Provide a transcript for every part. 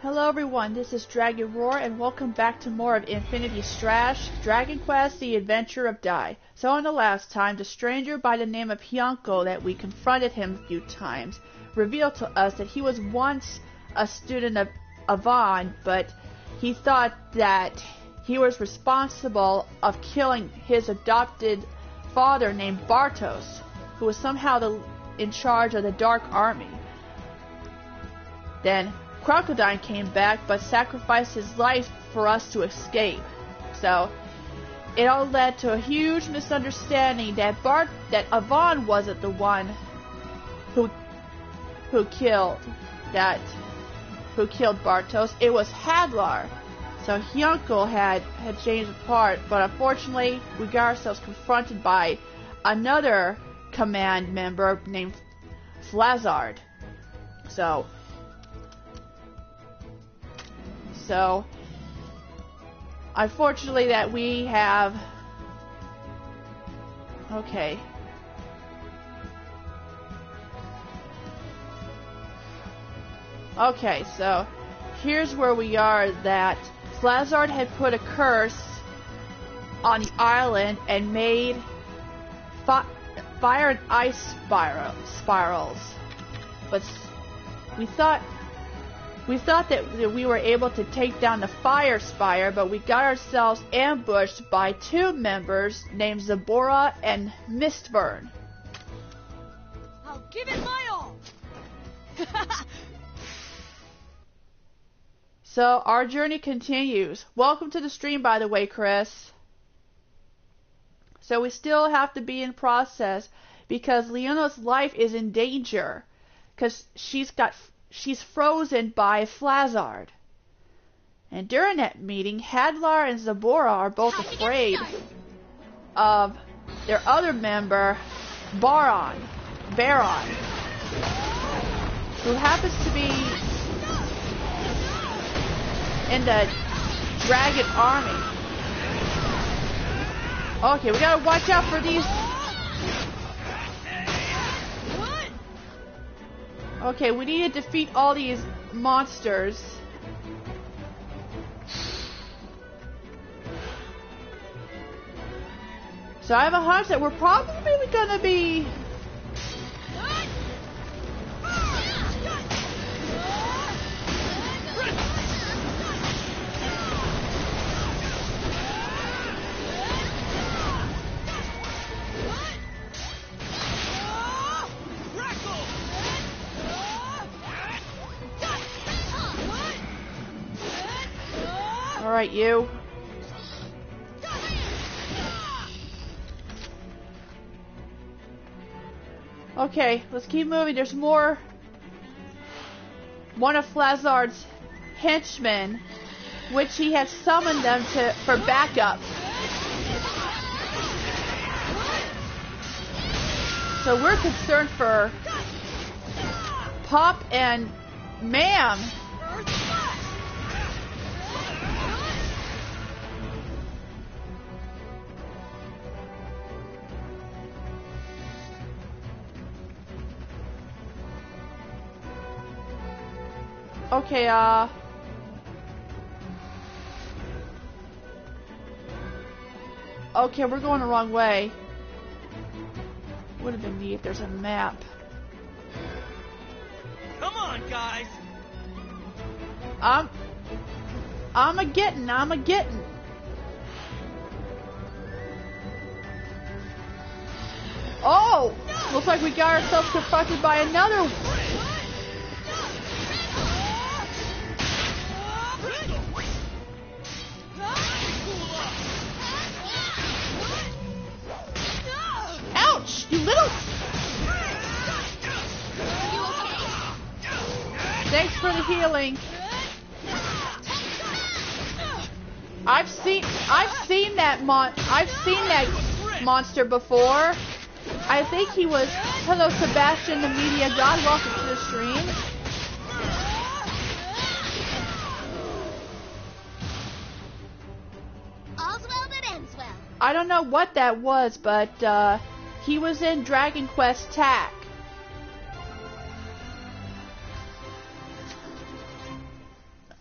Hello everyone, this is Dragon Roar, and welcome back to more of Infinity Strash, Dragon Quest, The Adventure of Dai. So on the last time, the stranger by the name of Hyanko that we confronted him a few times, revealed to us that he was once a student of Avan, but he thought that he was responsible of killing his adopted father named Bartos, who was somehow in charge of the Dark Army. Then Crocodile came back, but sacrificed his life for us to escape. So it all led to a huge misunderstanding that Avan wasn't the one who killed Bartos. It was Hadlar. So Hyanko had changed apart, but unfortunately we got ourselves confronted by another command member named Flazard. So unfortunately that we have... Okay. Okay, so here's where we are, that Flazard had put a curse on the island and made fire and ice spirals. But we thought that we were able to take down the Fire Spire, but we got ourselves ambushed by two members named Zabora and Mistburn. I'll give it my all! So our journey continues. Welcome to the stream, by the way, Chris. So we still have to be in process because Leona's life is in danger because she's frozen by Flazard. And during that meeting, Hadlar and Zabora are both afraid of their other member, Baron, who happens to be in the Dragon Army. Okay, we gotta watch out for these. Okay, we need to defeat all these monsters. So I have a hunch that we're probably gonna be... Alright, you. Okay, let's keep moving. There's more. One of Flazard's henchmen, which he has summoned them for backup. So we're concerned for Pop and Ma'am. Okay, okay, we're going the wrong way. Would have been neat if there's a map. Come on, guys! I'm a getting. Oh! No! Looks like we got ourselves confronted by another. Ouch! You little... Thanks for the healing. I've seen that monster before. I think he was... Hello, Sebastian, the media god. Welcome to the stream. All's well that ends well. I don't know what that was, but he was in Dragon Quest TAC.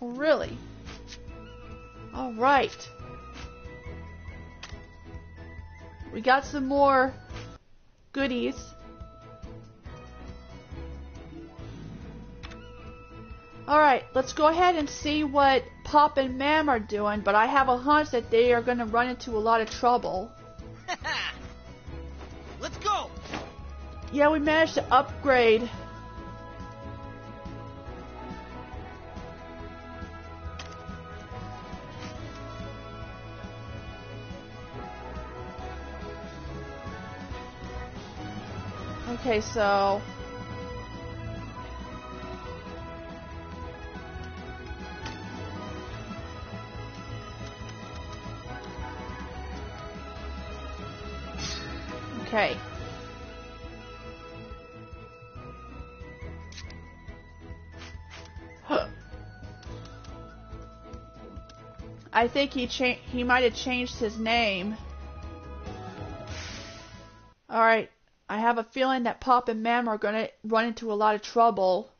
Oh, really? Alright. We got some more goodies. Alright, let's go ahead and see what Pop and Mam are doing, but I have a hunch that they are going to run into a lot of trouble. Let's go! Yeah, we managed to upgrade. Okay, so... Okay. I think he might have changed his name. Alright, I have a feeling that Pop and Mam are going to run into a lot of trouble.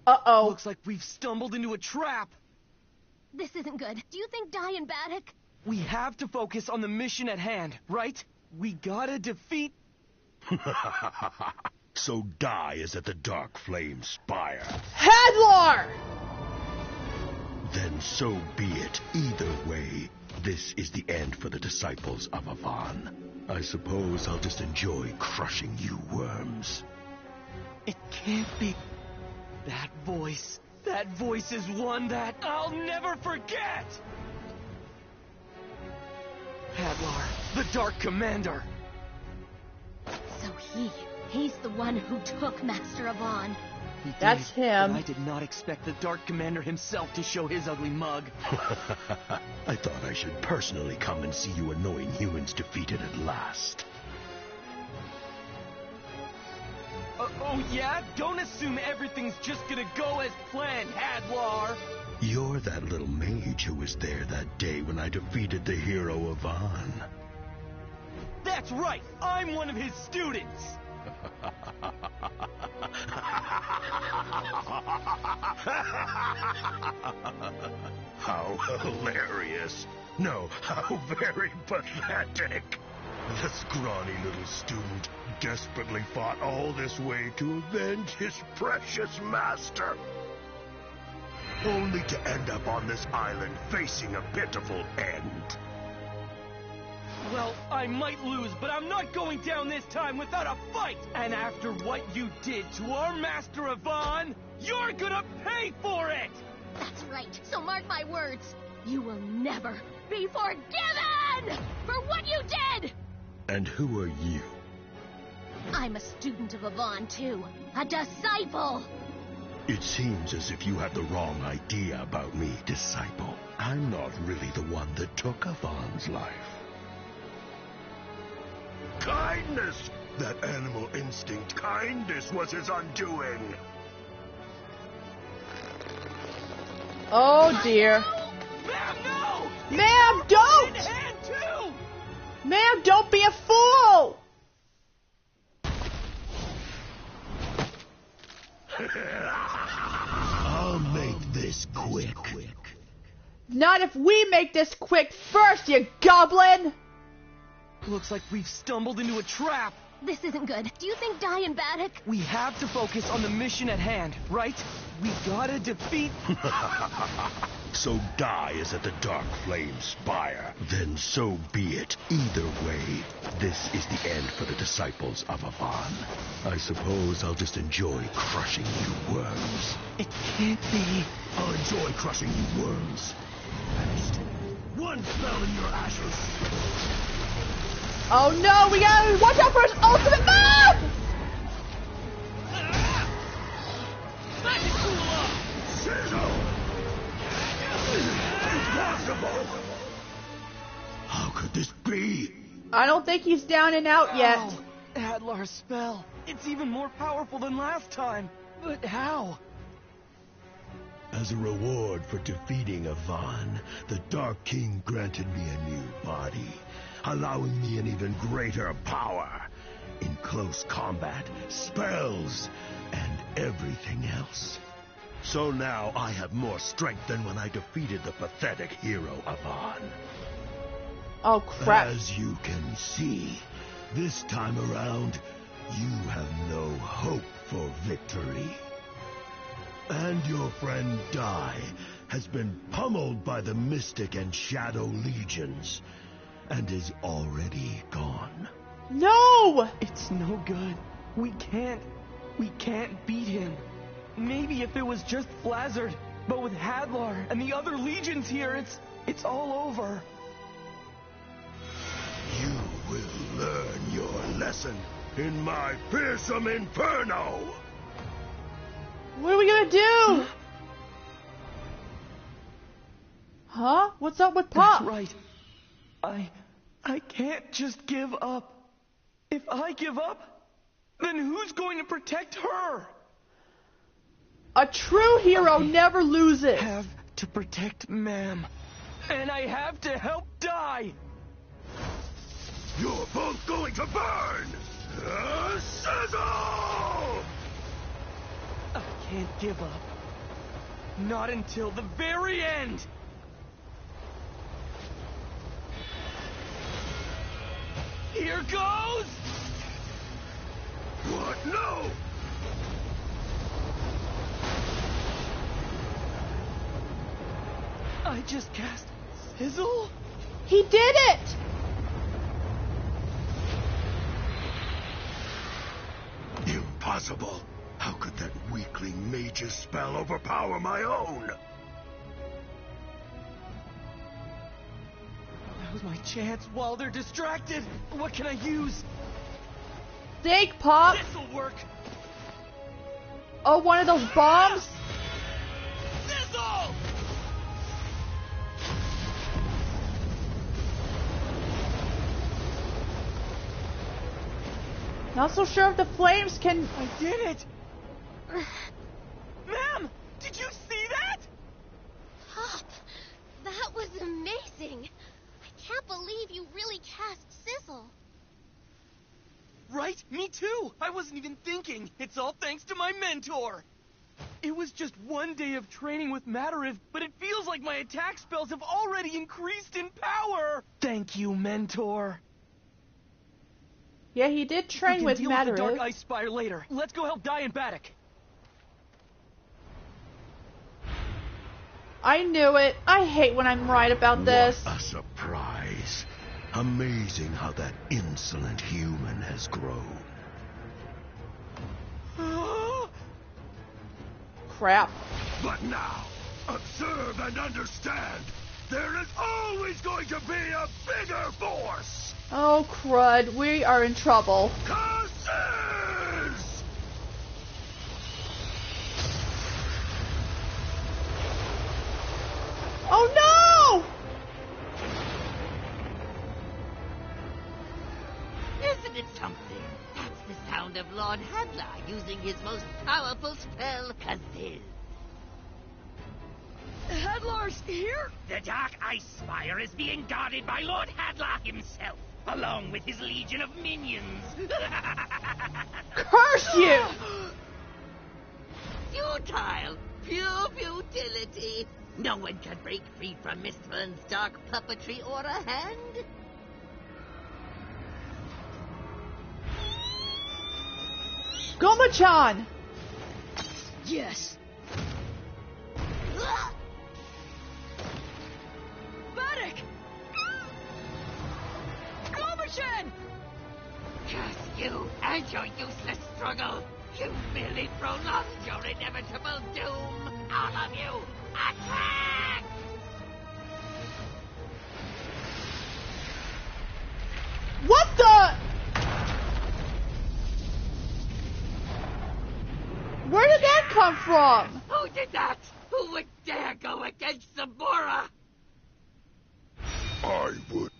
Uh-oh. Looks like we've stumbled into a trap. This isn't good. Do you think Dai and Baddock? We have to focus on the mission at hand, right? We gotta defeat... So Dai is at the Dark Flame Spire. Hadlar! Then so be it. Either way, this is the end for the disciples of Avan. I suppose I'll just enjoy crushing you worms. It can't be... That voice is one that I'll never forget! Hadlar, the Dark Commander. So he's the one who took Master Avan. He did, That's him. But I did not expect the Dark Commander himself to show his ugly mug. I thought I should personally come and see you annoying humans defeated at last. Oh yeah? Don't assume everything's just gonna go as planned, Hadlar! You're that little mage who was there that day when I defeated the hero Avan. That's right! I'm one of his students! How hilarious! No, how very pathetic! The scrawny little student desperately fought all this way to avenge his precious master. Only to end up on this island facing a pitiful end. Well, I might lose, but I'm not going down this time without a fight! And after what you did to our Master Avan, you're gonna pay for it! That's right. So mark my words. You will never be forgiven for what you did! And who are you? I'm a student of Avan, too. A disciple! It seems as if you have the wrong idea about me, disciple. I'm not really the one that took Avan's life. Kindness! That animal instinct, kindness, was his undoing. Oh dear. Ma'am, no! Ma'am, don't! In hand too! Ma'am, don't be a fool! I'll make this quick. Not if we make this quick first, you goblin! Looks like we've stumbled into a trap. This isn't good. Do you think Dai and Baddock? We have to focus on the mission at hand, right? We gotta defeat... So Dai is at the Dark Flame Spire. Then so be it. Either way, this is the end for the disciples of Avan. I suppose I'll just enjoy crushing you worms. It can't be... I'll enjoy crushing you worms. Finished. One spell in your ashes. Oh no, we gotta watch out for his ultimate move! Sizzle! Impossible! How could this be? I don't think he's down and out yet. Ow. Hadlar's spell. It's even more powerful than last time. But how? As a reward for defeating Yvonne, the Dark King granted me a new body, allowing me an even greater power in close combat, spells, and everything else. So now I have more strength than when I defeated the pathetic hero Yvonne. Oh, crap. As you can see, this time around, you have no hope for victory. And your friend Dai has been pummeled by the Mystic and Shadow Legions, and is already gone. No! It's no good. We can't beat him. Maybe if it was just Flazzard, but with Hadlar and the other legions here, it's all over. You will learn your lesson in my fearsome inferno! What are we gonna do? Huh? What's up with Pop? That's right. I can't just give up. If I give up, then who's going to protect her? A true hero never loses. I have to protect Ma'am. And I have to help Dai. You're both going to burn! Sizzle! I can't give up. Not until the very end. Here goes! What? No! I just cast Sizzle? He did it! Impossible! How could that weakling mage's spell overpower my own? That was my chance while they're distracted. What can I use? Think, Pop. This'll work. Oh, one of those bombs? Sizzle! Not so sure if the flames can... I did it! Ma'am! Did you see that? Pop, that was amazing. I can't believe you really cast Sizzle. Right? Me too! I wasn't even thinking. It's all thanks to my mentor. It was just one day of training with Matariv, but it feels like my attack spells have already increased in power! Thank you, mentor. Yeah, he did train with We can deal with the Dark Matariv. Ice Spire later. Let's go help Dai and Baddock. I knew it. I hate when I'm right about this. What a surprise. Amazing how that insolent human has grown. Crap. But now, observe and understand. There is always going to be a bigger force. Oh, crud. We are in trouble. Curses! Oh, no! Isn't it something? That's the sound of Lord Hadlar using his most powerful spell, Kazil. Hadlar's here? The Dark Ice Spire is being guarded by Lord Hadlar himself, along with his legion of minions. Curse you! Futile, pure futility. No one can break free from Mistfern's dark puppetry or a hand. Goma-chan! Yes. Ah! Baddock! Goma-chan! Curse you and your useless struggle. You merely prolonged your inevitable doom. All of you, attack! What the? Where did that come from? Who did that? Who would dare go against Zamora? I would.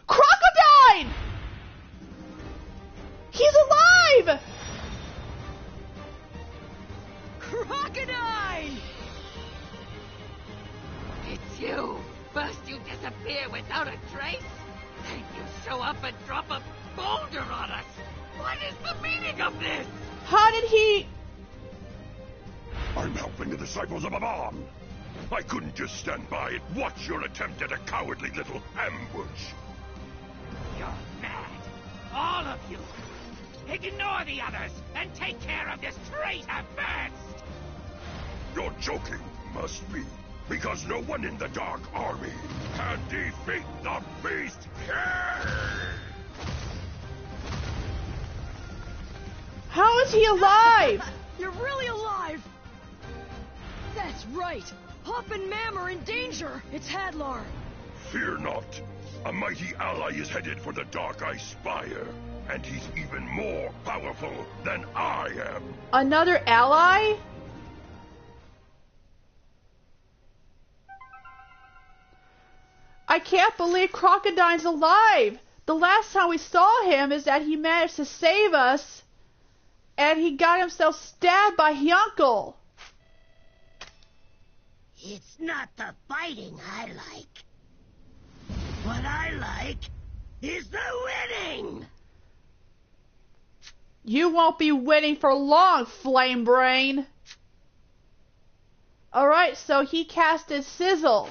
Crocodile! He's alive! Crocodile! here without a trace? Then you show up and drop a boulder on us. What is the meaning of this? How did he... I'm helping the disciples of Amon. I couldn't just stand by and watch your attempt at a cowardly little ambush. You're mad. All of you. Ignore the others and take care of this traitor first. You're joking, must be. Because no one in the Dark Army can defeat the Beast King! How is he alive? You're really alive! That's right! Hop and Mam are in danger! It's Hadlar! Fear not. A mighty ally is headed for the Dark Eye Spire. And he's even more powerful than I am. Another ally? I can't believe Crocodine's alive! The last time we saw him is that he managed to save us, and he got himself stabbed by Hyuncle. It's not the fighting I like. What I like is the winning! You won't be winning for long, Flame Brain. Alright, so he casted Sizzle.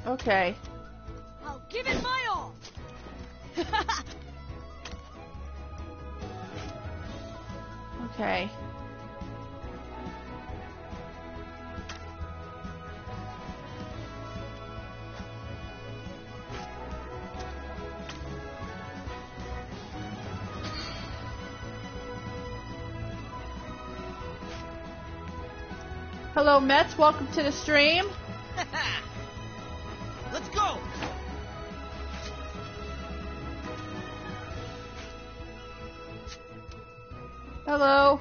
Okay. I'll give it my all! Okay. Hello, Mets. Welcome to the stream. Let's go! Hello.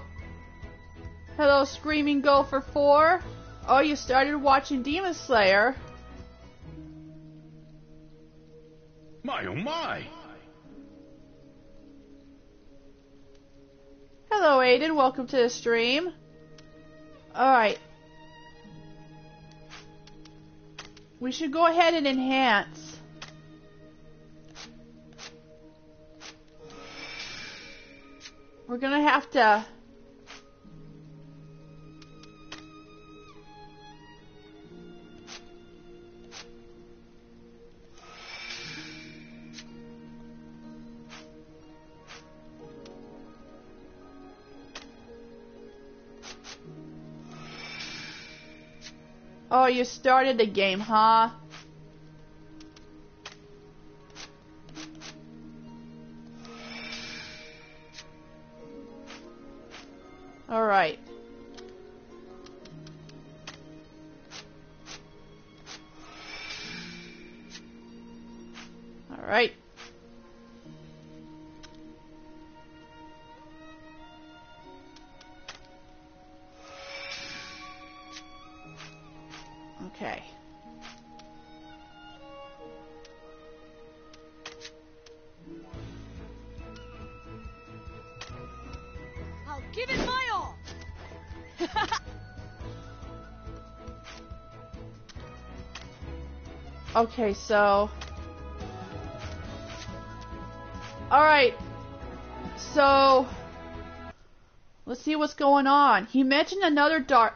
Hello, Screaming Gopher 4. Oh, you started watching Demon Slayer. My oh my! Hello, Aiden. Welcome to the stream. Alright. We should go ahead and enhance. We're gonna have to... Oh, you started the game, huh? Alright. Alright. Okay. I'll give it my all! Okay, so... Alright. So... Let's see what's going on. He mentioned another dark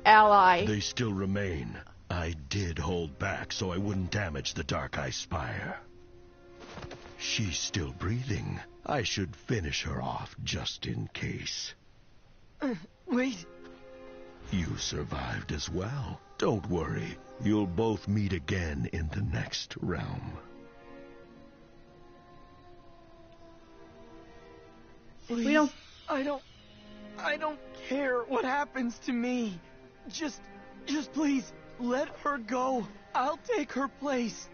ally. They still remain. I did hold back so I wouldn't damage the Dark Eye Spire. She's still breathing. I should finish her off just in case. Wait. You survived as well. Don't worry. You'll both meet again in the next realm. Please, We don't... I don't care what happens to me. Just please, let her go. I'll take her place.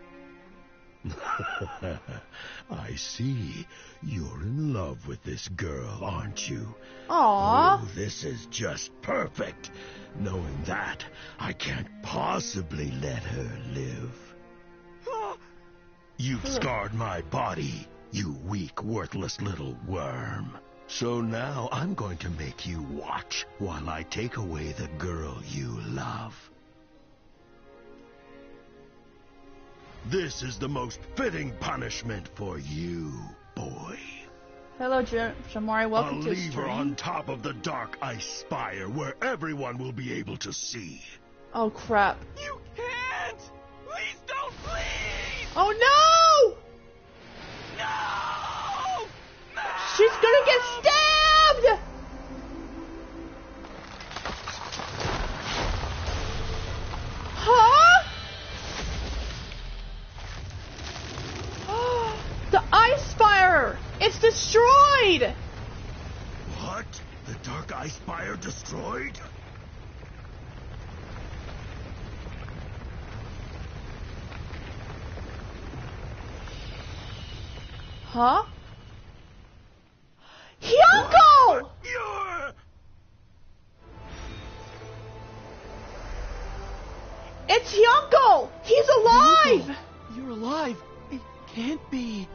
I see. You're in love with this girl, aren't you? Aww. Oh, this is just perfect. Knowing that, I can't possibly let her live. You've scarred my body. you weak, worthless little worm. So now I'm going to make you watch while I take away the girl you love. This is the most fitting punishment for you, boy. Hello, Jamari. Welcome I'll to the leave her stream. on top of the dark ice spire where everyone will be able to see. Oh, crap. You can't! Please don't, please! Oh, no! No! No! She's gonna get stabbed! Huh? The ice spire! It's destroyed! What? The dark ice spire destroyed? Huh? Hyunko! You're... It's Hyunko! He's alive! You're alive! It can't be.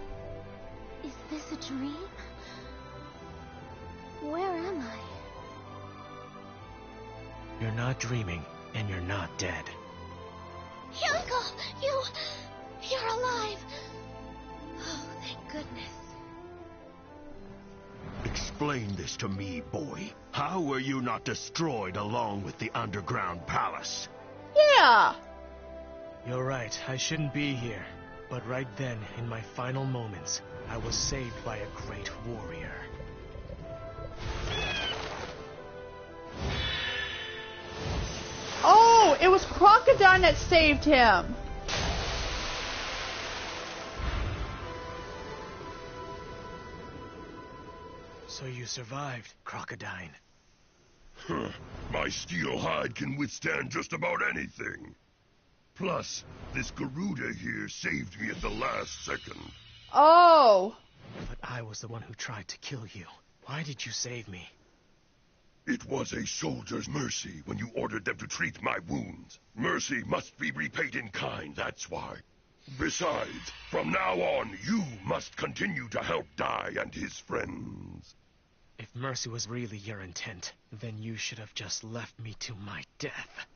Is this a dream? Where am I? You're not dreaming, and you're not dead. Hyunko! You're alive! Oh, thank goodness. Explain this to me, boy. How were you not destroyed along with the underground palace? Yeah! You're right, I shouldn't be here. But right then, in my final moments, I was saved by a great warrior. Oh, it was Crocodile that saved him. So you survived, Crocodile. Huh. My steel hide can withstand just about anything. Plus, this Garuda here saved me at the last second. Oh. But I was the one who tried to kill you. Why did you save me? It was a soldier's mercy when you ordered them to treat my wounds. Mercy must be repaid in kind, that's why. Besides, from now on, you must continue to help Dai and his friends. If mercy was really your intent, then you should have just left me to my death.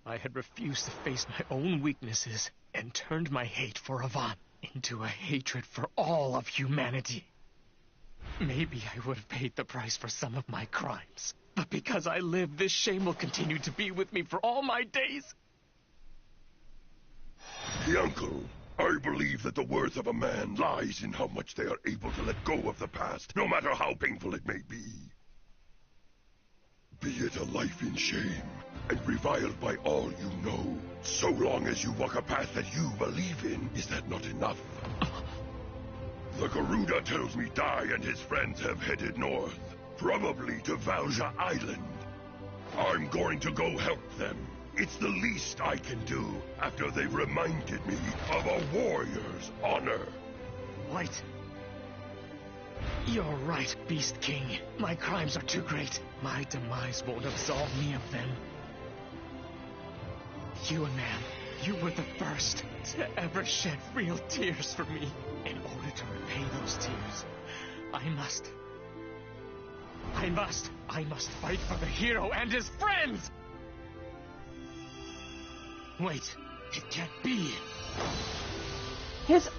I had refused to face my own weaknesses and turned my hate for Avant into a hatred for all of humanity. Maybe I would have paid the price for some of my crimes, but because I live, this shame will continue to be with me for all my days. Uncle, I believe that the worth of a man lies in how much they are able to let go of the past, no matter how painful it may be. Be it a life in shame and reviled by all you know, so long as you walk a path that you believe in, is that not enough? The Garuda tells me Dai and his friends have headed north, probably to Valja Island. I'm going to go help them. It's the least I can do after they've reminded me of a warrior's honor. Wait. You're right, Beast King. My crimes are too great. My demise won't absolve me of them. Human Man, you were the first to ever shed real tears for me. In order to repay those tears, I must fight for the hero and his friends! Wait, it can't be. His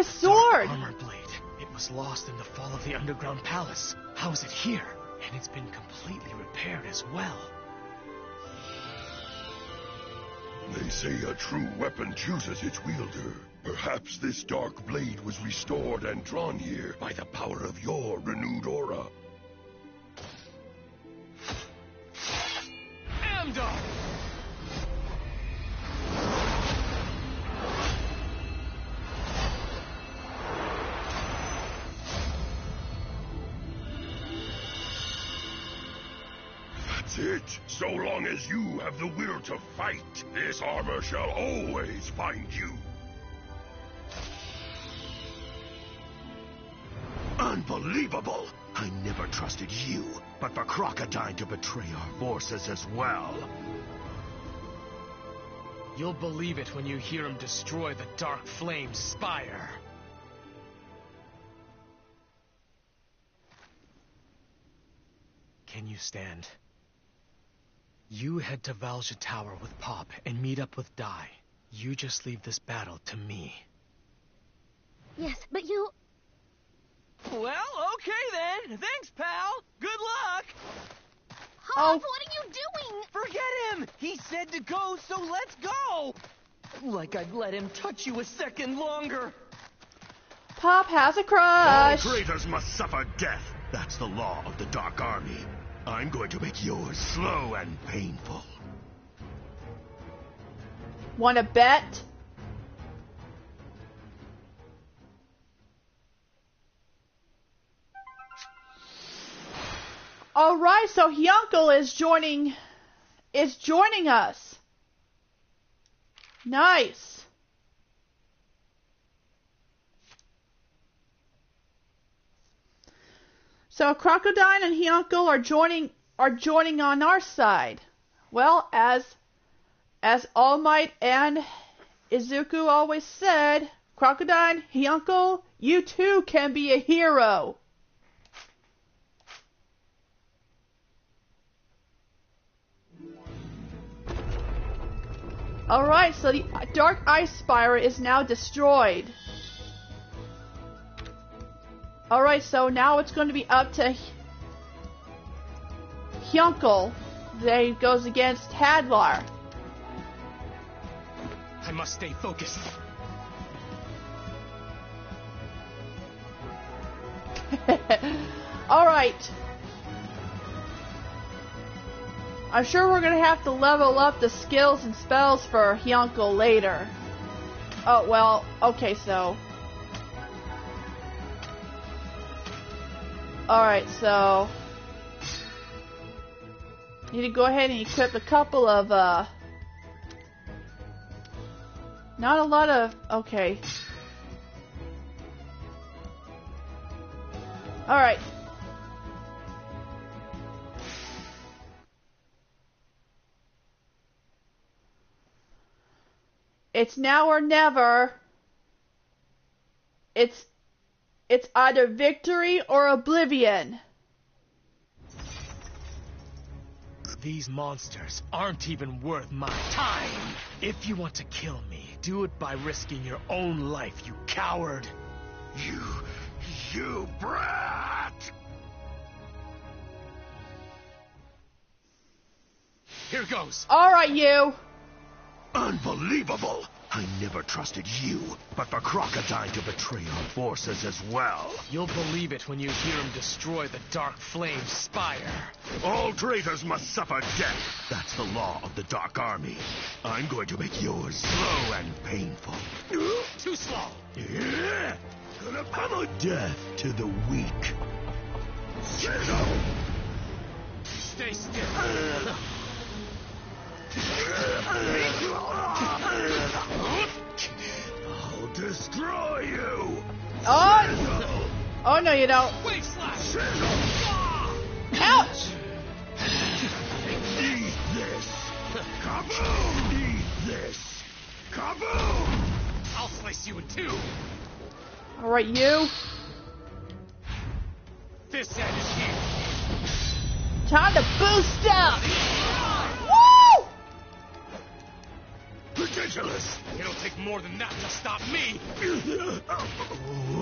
sword! Armor blade. It was lost in the fall of the underground palace. How is it here? And it's been completely repaired as well. They say a true weapon chooses its wielder. Perhaps this dark blade was restored and drawn here by the power of your renewed aura. Amdar! That's it. So long as you have the will to fight, this armor shall always find you. Unbelievable! I never trusted you, but for Crocodile to betray our forces as well. You'll believe it when you hear him destroy the Dark Flame Spire. can you stand? You head to Valja Tower with Pop and meet up with Dai. You just leave this battle to me. Yes, but you... Well, okay then. Thanks, pal. Good luck. Hop, what are you doing? Forget him. He said to go, so let's go. Like I'd let him touch you a second longer. Pop has a All crush. traitors must suffer death. That's the law of the Dark Army. I'm going to make yours slow and painful. Wanna bet? Alright, so Hyunkel is joining us. Nice. So Crocodile and Hyunkel are joining on our side. Well, as All Might and Izuku always said, Crocodile, Hyunkel, you too can be a hero. Alright, so the Dark Ice Spire is now destroyed. Alright, so now it's going to be up to Hyunkel. There he goes against Hadlar. I must stay focused. Alright. I'm sure we're going to have to level up the skills and spells for Hyunkel later. Oh, well, okay, so... Alright, so... Need to go ahead and equip a couple of, not a lot of... Okay. Alright. It's now or never. It's either victory or oblivion. These monsters aren't even worth my time. If you want to kill me, do it by risking your own life, you coward. You brat! Here goes. Alright, you. Unbelievable! I never trusted you, but for Crocodile to betray our forces as well. You'll believe it when you hear him destroy the Dark Flame Spire. All traitors must suffer death. That's the law of the Dark Army. I'm going to make yours slow and painful. Too slow. Yeah. Gonna pummel death to the weak. Stay still. I'll destroy you. Oh no, you don't. Wave slash. Ouch! Eat this. Kaboom! Eat this. Kaboom! I'll slice you in two. Alright, you. This end is here. Time to boost up! Woo! Ridiculous! It'll take more than that to stop me. Who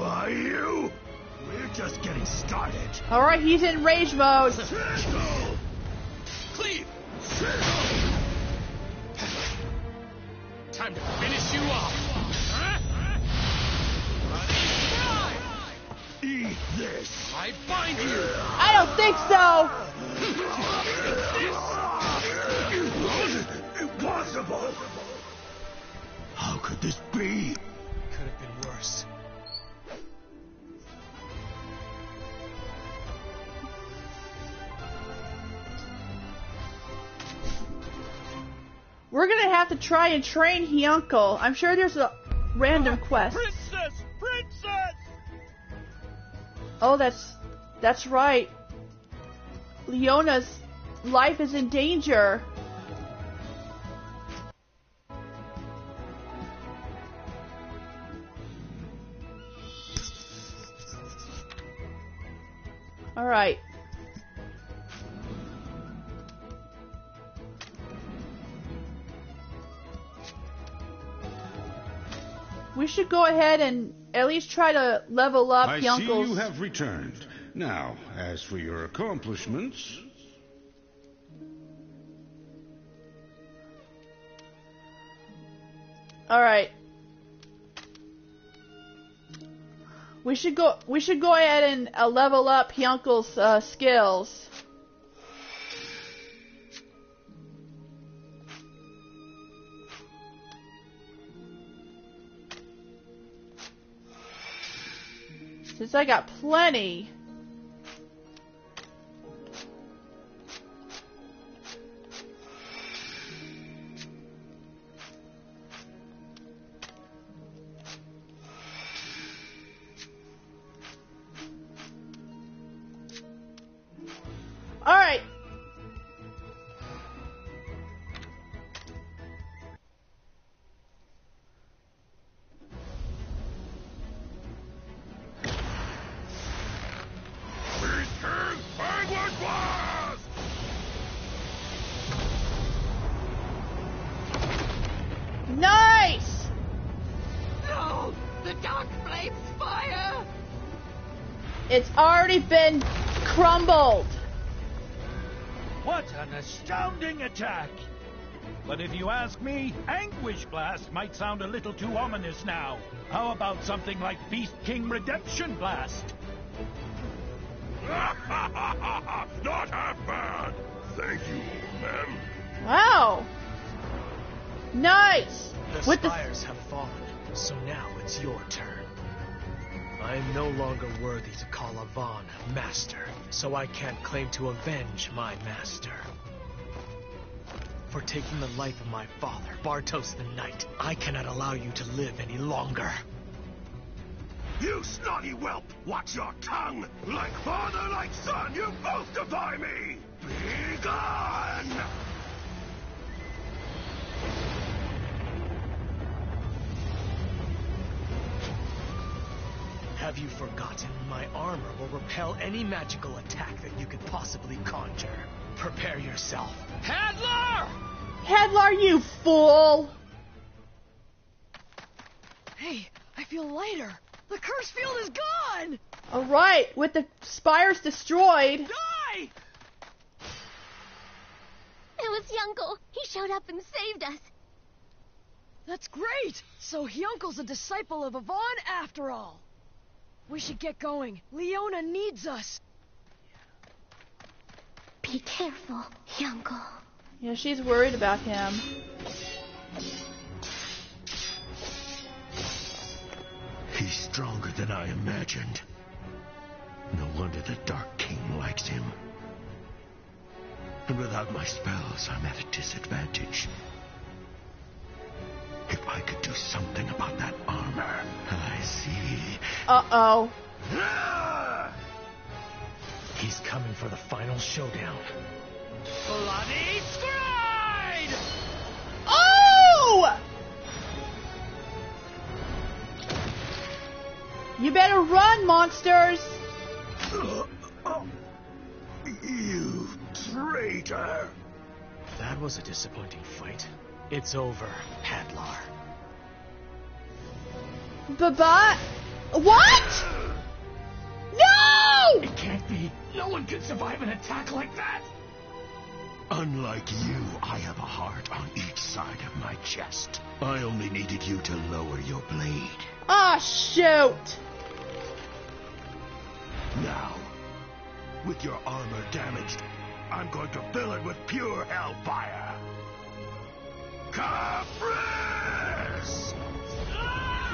are you? We're just getting started. Alright, he's in rage mode. Cleave. Time to finish you off. Eat this. I bind you. I don't think so. Impossible. How could this be? Could have been worse. We're gonna have to try and train Hyunkel. I'm sure there's a random quest. Princess! Princess! Oh, that's right. Leona's life is in danger. Alright. We should go ahead and at least try to level up I see Hyunko's... you have returned. Now, as for your accomplishments... Alright. We should go ahead and level up Hyunko's skills. Since I got plenty. All right. Nice! No! The dark flames fire! It's already been crumbled. What an astounding attack! But if you ask me, Anguish Blast might sound a little too ominous now. How about something like Beast King Redemption Blast? Not half bad. Thank you, old man. Wow. Nice. The With spires have fallen, so now it's your turn. I am no longer worthy to call Avon master, so I can't claim to avenge my master. For taking the life of my father, Bartos the Knight, I cannot allow you to live any longer. You snotty whelp! Watch your tongue! Like father, like son, you both defy me! Be gone! Have you forgotten? My armor will repel any magical attack that you could possibly conjure. Prepare yourself. Hadlar! Hadlar, you fool! Hey, I feel lighter. The curse field is gone! Alright, with the spires destroyed. Die! It was Hyunko. He showed up and saved us. That's great! So Hyunko's a disciple of Avon after all. We should get going. Leona needs us. Be careful, Hyunko. Yeah, she's worried about him. He's stronger than I imagined. No wonder the Dark King likes him. And without my spells, I'm at a disadvantage. If I could do something about that armor, I see. Uh-oh. Ah! He's coming for the final showdown. Bloody Stride! Oh! You better run, monsters! You traitor! That was a disappointing fight. It's over, Hadlar. Baba? What? No! It can't be. No one can survive an attack like that. Unlike you, I have a heart on each side of my chest. I only needed you to lower your blade. Ah, shoot! Now, with your armor damaged, I'm going to fill it with pure hellfire. Caprice!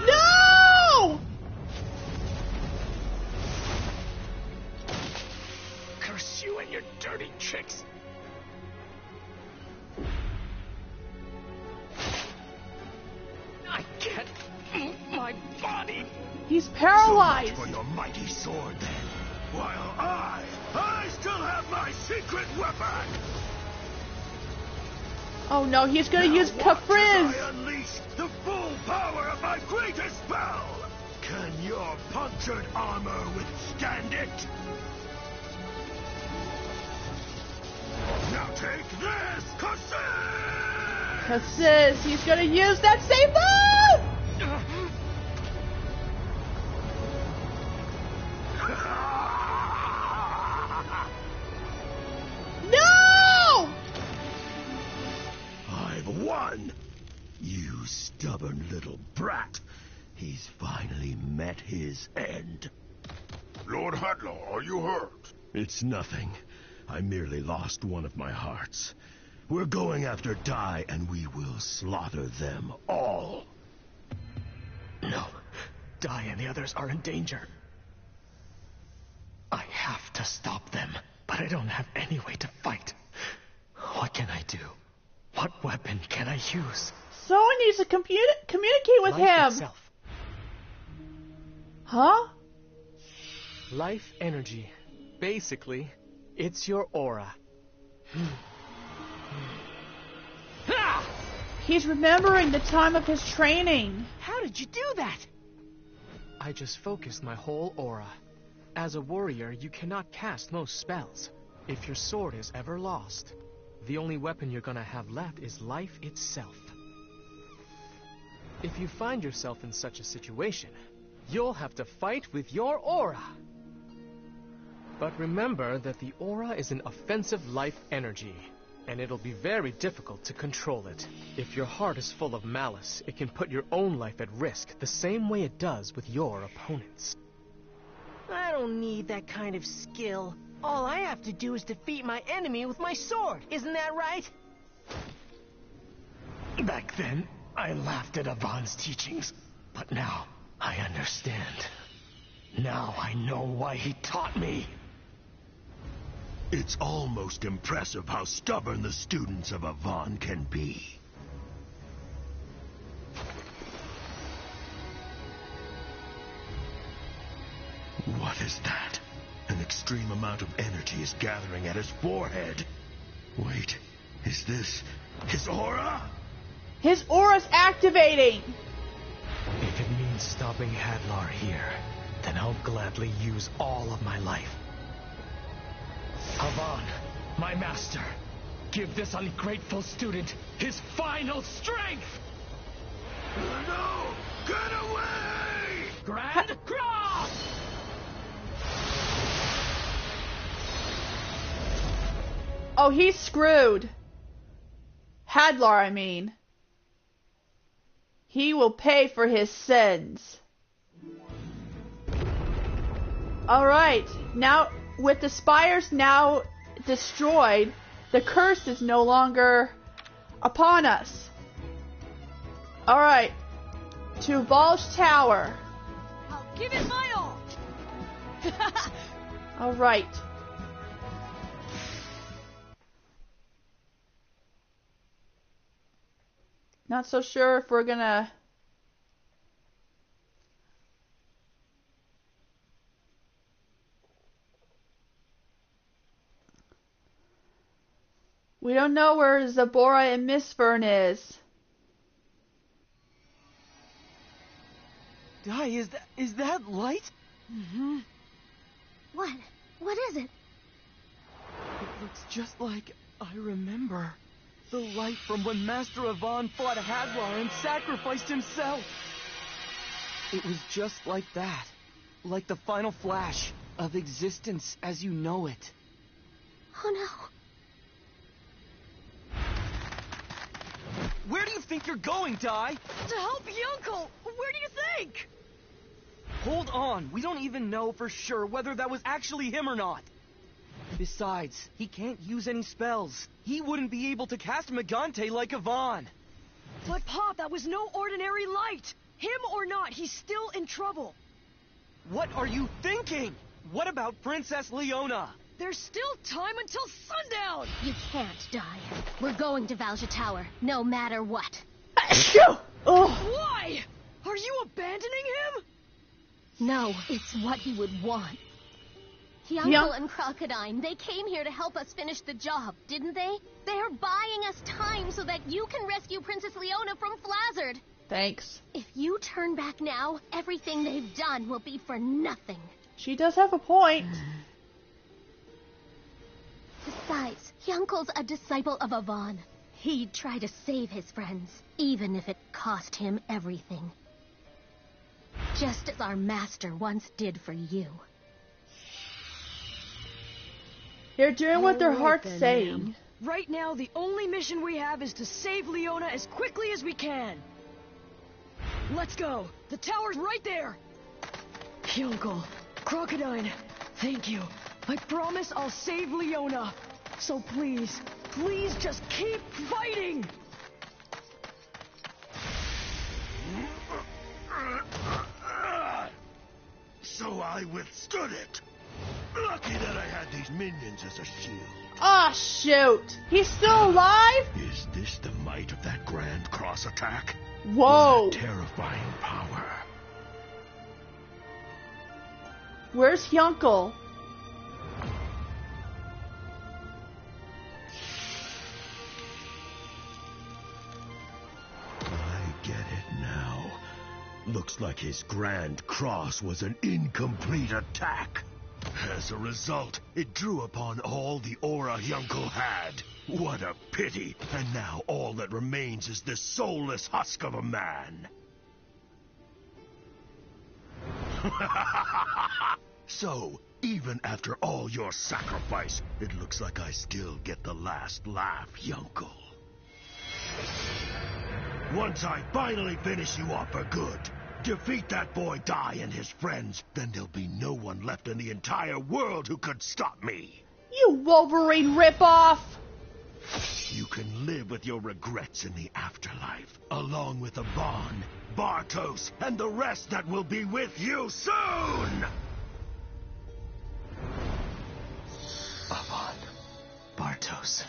No! Curse you and your dirty tricks. I can't move my body. He's paralyzed. So much for your mighty sword, then. While I still have my secret weapon. Oh no, he's gonna use Now watch Caprice. as I unleash the full power of my greatest spell. Can your punctured armor withstand it? Now take this, Cassis! Cassis, he's gonna use that same move! stubborn little brat. He's finally met his end. Lord Hadlar, are you hurt? It's nothing. I merely lost one of my hearts. We're going after Dai, and we will slaughter them all. No. Dai and the others are in danger. I have to stop them, but I don't have any way to fight. What can I do? What weapon can I use? Someone needs to communicate with Life him. itself. Huh? Life energy. Basically, it's your aura. He's remembering the time of his training. How did you do that? I just focused my whole aura. As a warrior, you cannot cast most spells. If your sword is ever lost, the only weapon you're gonna have left is life itself. If you find yourself in such a situation, you'll have to fight with your aura. But remember that the aura is an offensive life energy, and it'll be very difficult to control it. If your heart is full of malice, it can put your own life at risk, the same way it does with your opponents. I don't need that kind of skill. All I have to do is defeat my enemy with my sword. Isn't that right? Back then, I laughed at Avon's teachings, but now I understand. Now I know why he taught me. It's almost impressive how stubborn the students of Avon can be. What is that? An extreme amount of energy is gathering at his forehead. Wait, is this his aura? His aura's activating. If it means stopping Hadlar here, then I'll gladly use all of my life. Avon, my master, give this ungrateful student his final strength! No! Get away! Grand Cross! Oh, he's screwed. Hadlar, I mean. He will pay for his sins. Alright, now, with the spires now destroyed, the curse is no longer upon us. Alright, to Volge Tower. I'll give it my all. Alright. Not so sure if we're gonna... We don't know where Zabora and Mistfern is. Dai, is that light? Mm-hmm. What is it? It looks just like I remember. The light from when Master Avon fought Hadlar and sacrificed himself. It was just like that. Like the final flash of existence as you know it. Oh no. Where do you think you're going, Dai? To help Yunkel! Where do you think? Hold on. We don't even know for sure whether that was actually him or not. Besides, he can't use any spells. He wouldn't be able to cast Megante like Avon. But Pop, that was no ordinary light! Him or not, he's still in trouble. What are you thinking? What about Princess Leona? There's still time until sundown! You can't die. We're going to Valja Tower, no matter what. Why? Are you abandoning him? No, it's what he would want. Yunkel and Crocodile, they came here to help us finish the job, didn't they? They're buying us time so that you can rescue Princess Leona from Flazzard. Thanks. If you turn back now, everything they've done will be for nothing. She does have a point. Besides, Yunkel's a disciple of Avon. He'd try to save his friends, even if it cost him everything. Just as our master once did for you. They're doing what their All right heart's then, saying. ma'am. Right now, the only mission we have is to save Leona as quickly as we can. Let's go. The tower's right there. Hyunkle, Crocodile, thank you. I promise I'll save Leona. So please, please just keep fighting! So I withstood it. Lucky that I had these minions as a shield. Ah, shoot. He's still alive? Is this the might of that Grand Cross attack? Whoa. What a terrifying power. Where's Hyunkle? I get it now. Looks like his Grand Cross was an incomplete attack. As a result, it drew upon all the aura Hyunkle had. What a pity! And now all that remains is this soulless husk of a man. So, even after all your sacrifice, it looks like I still get the last laugh, Hyunkle. Once I finally finish you off for good, defeat that boy Dai and his friends, then there'll be no one left in the entire world who could stop me. You Wolverine ripoff! You can live with your regrets in the afterlife, along with Avon, Bartos, and the rest that will be with you soon! Avon, Bartos.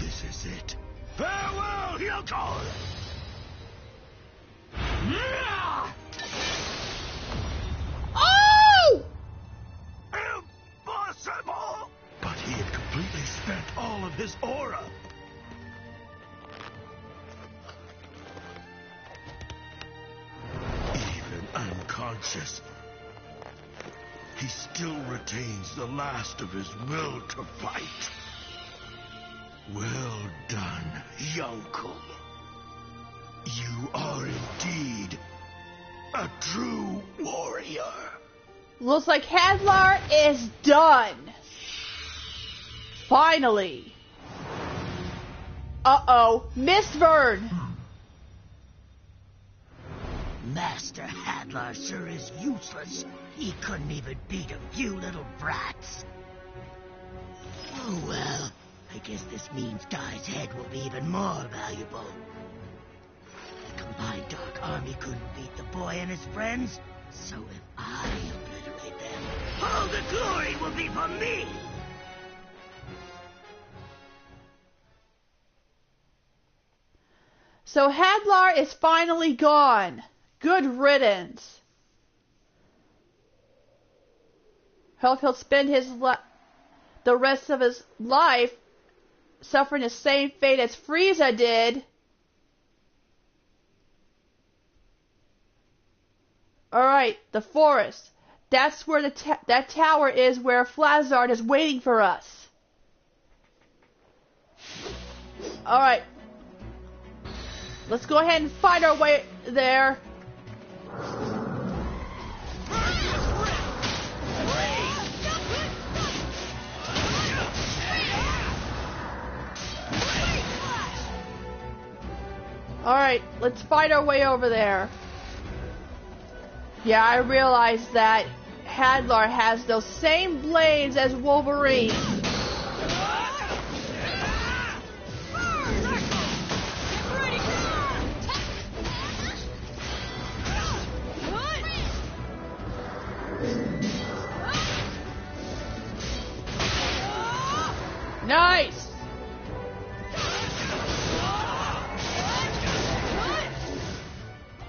This is it. Farewell, Hyunkle! Oh! Impossible! But he had completely spent all of his aura. Even unconscious, he still retains the last of his will to fight. Well done, Hyunkle. You are indeed a true warrior. Looks like Hadlar is done. Finally. Uh-oh. Mistburn. Master Hadlar sure is useless. He couldn't even beat a few little brats. Oh well, I guess this means Dai's head will be even more valuable. The combined Dark Army couldn't beat the boy and his friends, so if I obliterate them, all the glory will be for me! So Hadlar is finally gone. Good riddance. Hope he'll spend the rest of his life suffering the same fate as Frieza did. Alright, the forest. That's where that tower is where Flazard is waiting for us. Alright. Let's go ahead and find our way there. Alright, let's fight our way over there. Yeah, I realized that Hadlar has those same blades as Wolverine. Nice!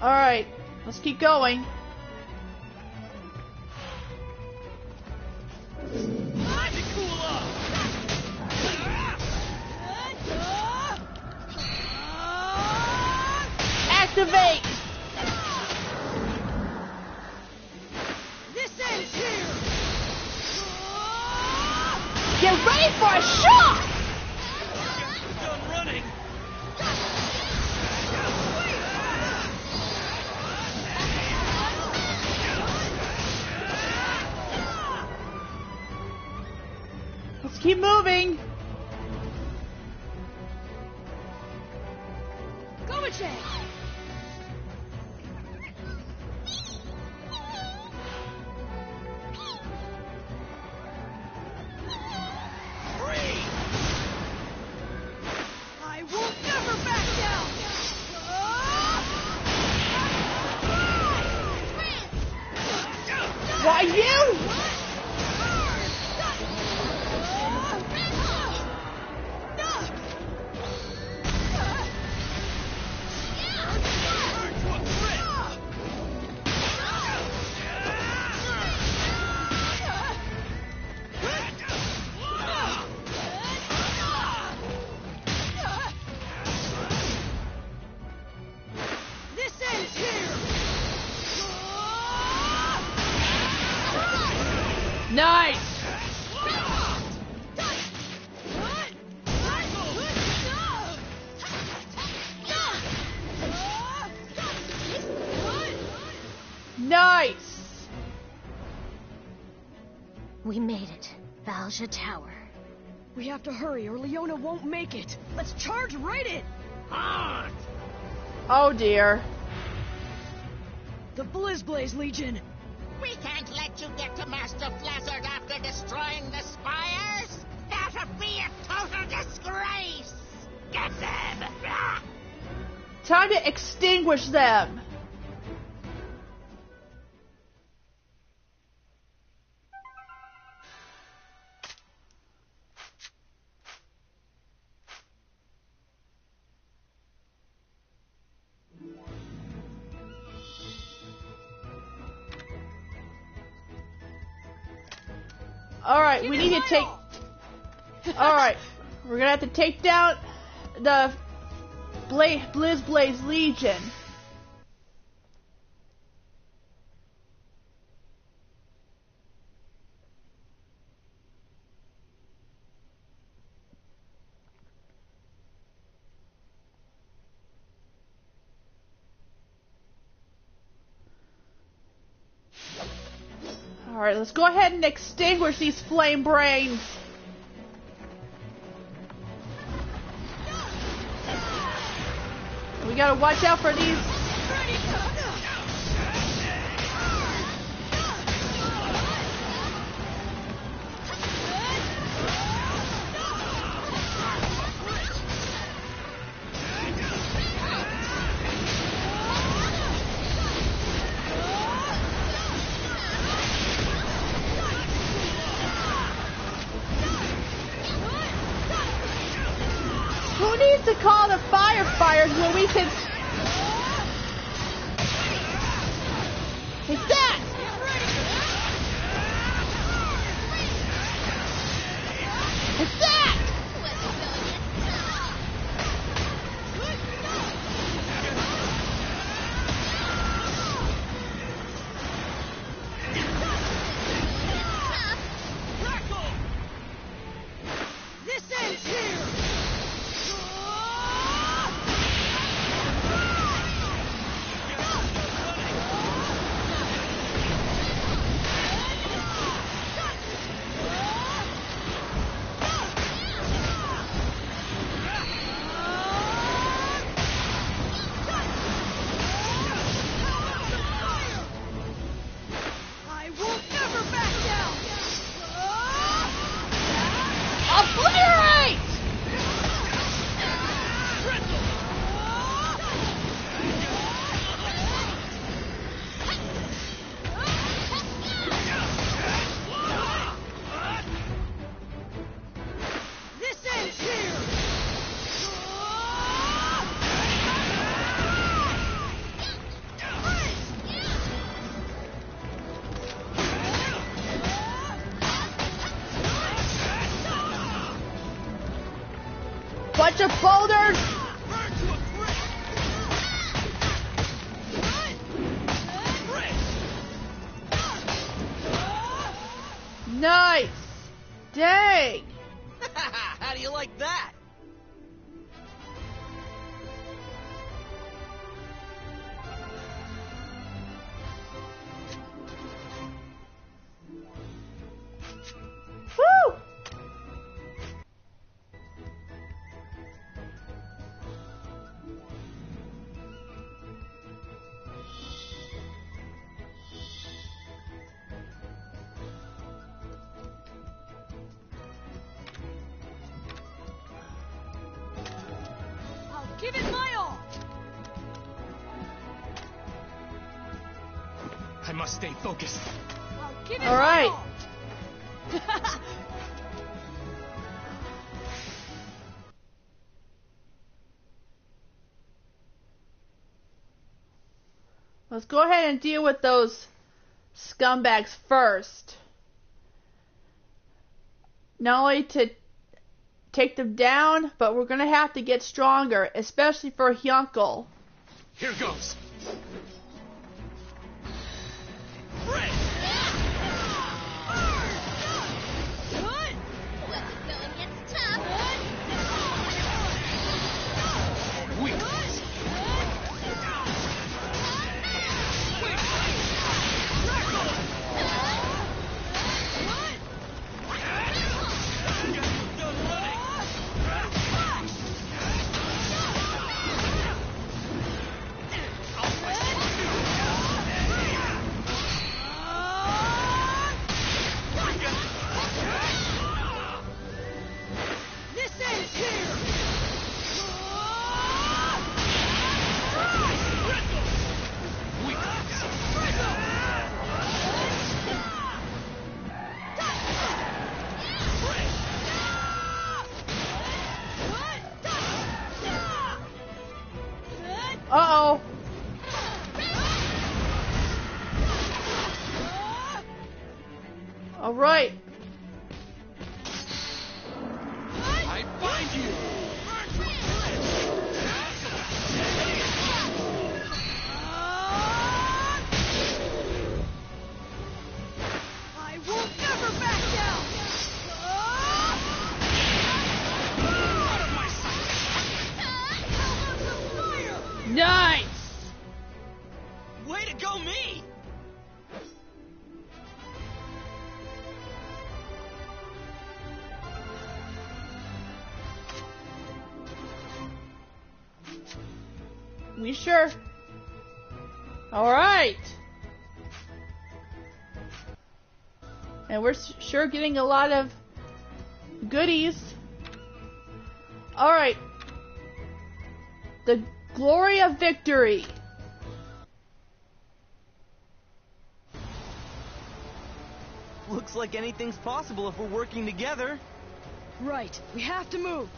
Alright, let's keep going. Activate! This ends here! Get ready for a shot! Done running. Let's keep moving. Going Switch it! I will never back down! Why you? Nice! Nice! We made it. Valja Tower. We have to hurry or Leona won't make it. Let's charge right in! On! Oh dear. The BlizzBlaze Legion! We can't let you get to Master Flazzard after destroying the spires! That'd be a total disgrace! Get them! Time to extinguish them! Alright, we need to take... Alright, we're gonna have to take down the BlizzBlaze Legion. Alright, let's go ahead and extinguish these flame brains. We gotta watch out for these. Who needs to call the firefighters when we can... It's that! It's that! This ends here! I will never back down! Obliterate! This ends here! Bunch of boulders! Nice! Dang! How do you like that? Woo! must stay focused. Well, give it All right. Let's go ahead and deal with those scumbags first. Not only to take them down, but we're going to have to get stronger, especially for Hyunkle. Here goes. Uh-oh. All right. I find you. I will never back down! Out of my sight. Nice. Way to go, me! We sure. All right. And we're sure getting a lot of goodies. All right. The glory of victory. Looks like anything's possible if we're working together. Right, we have to move.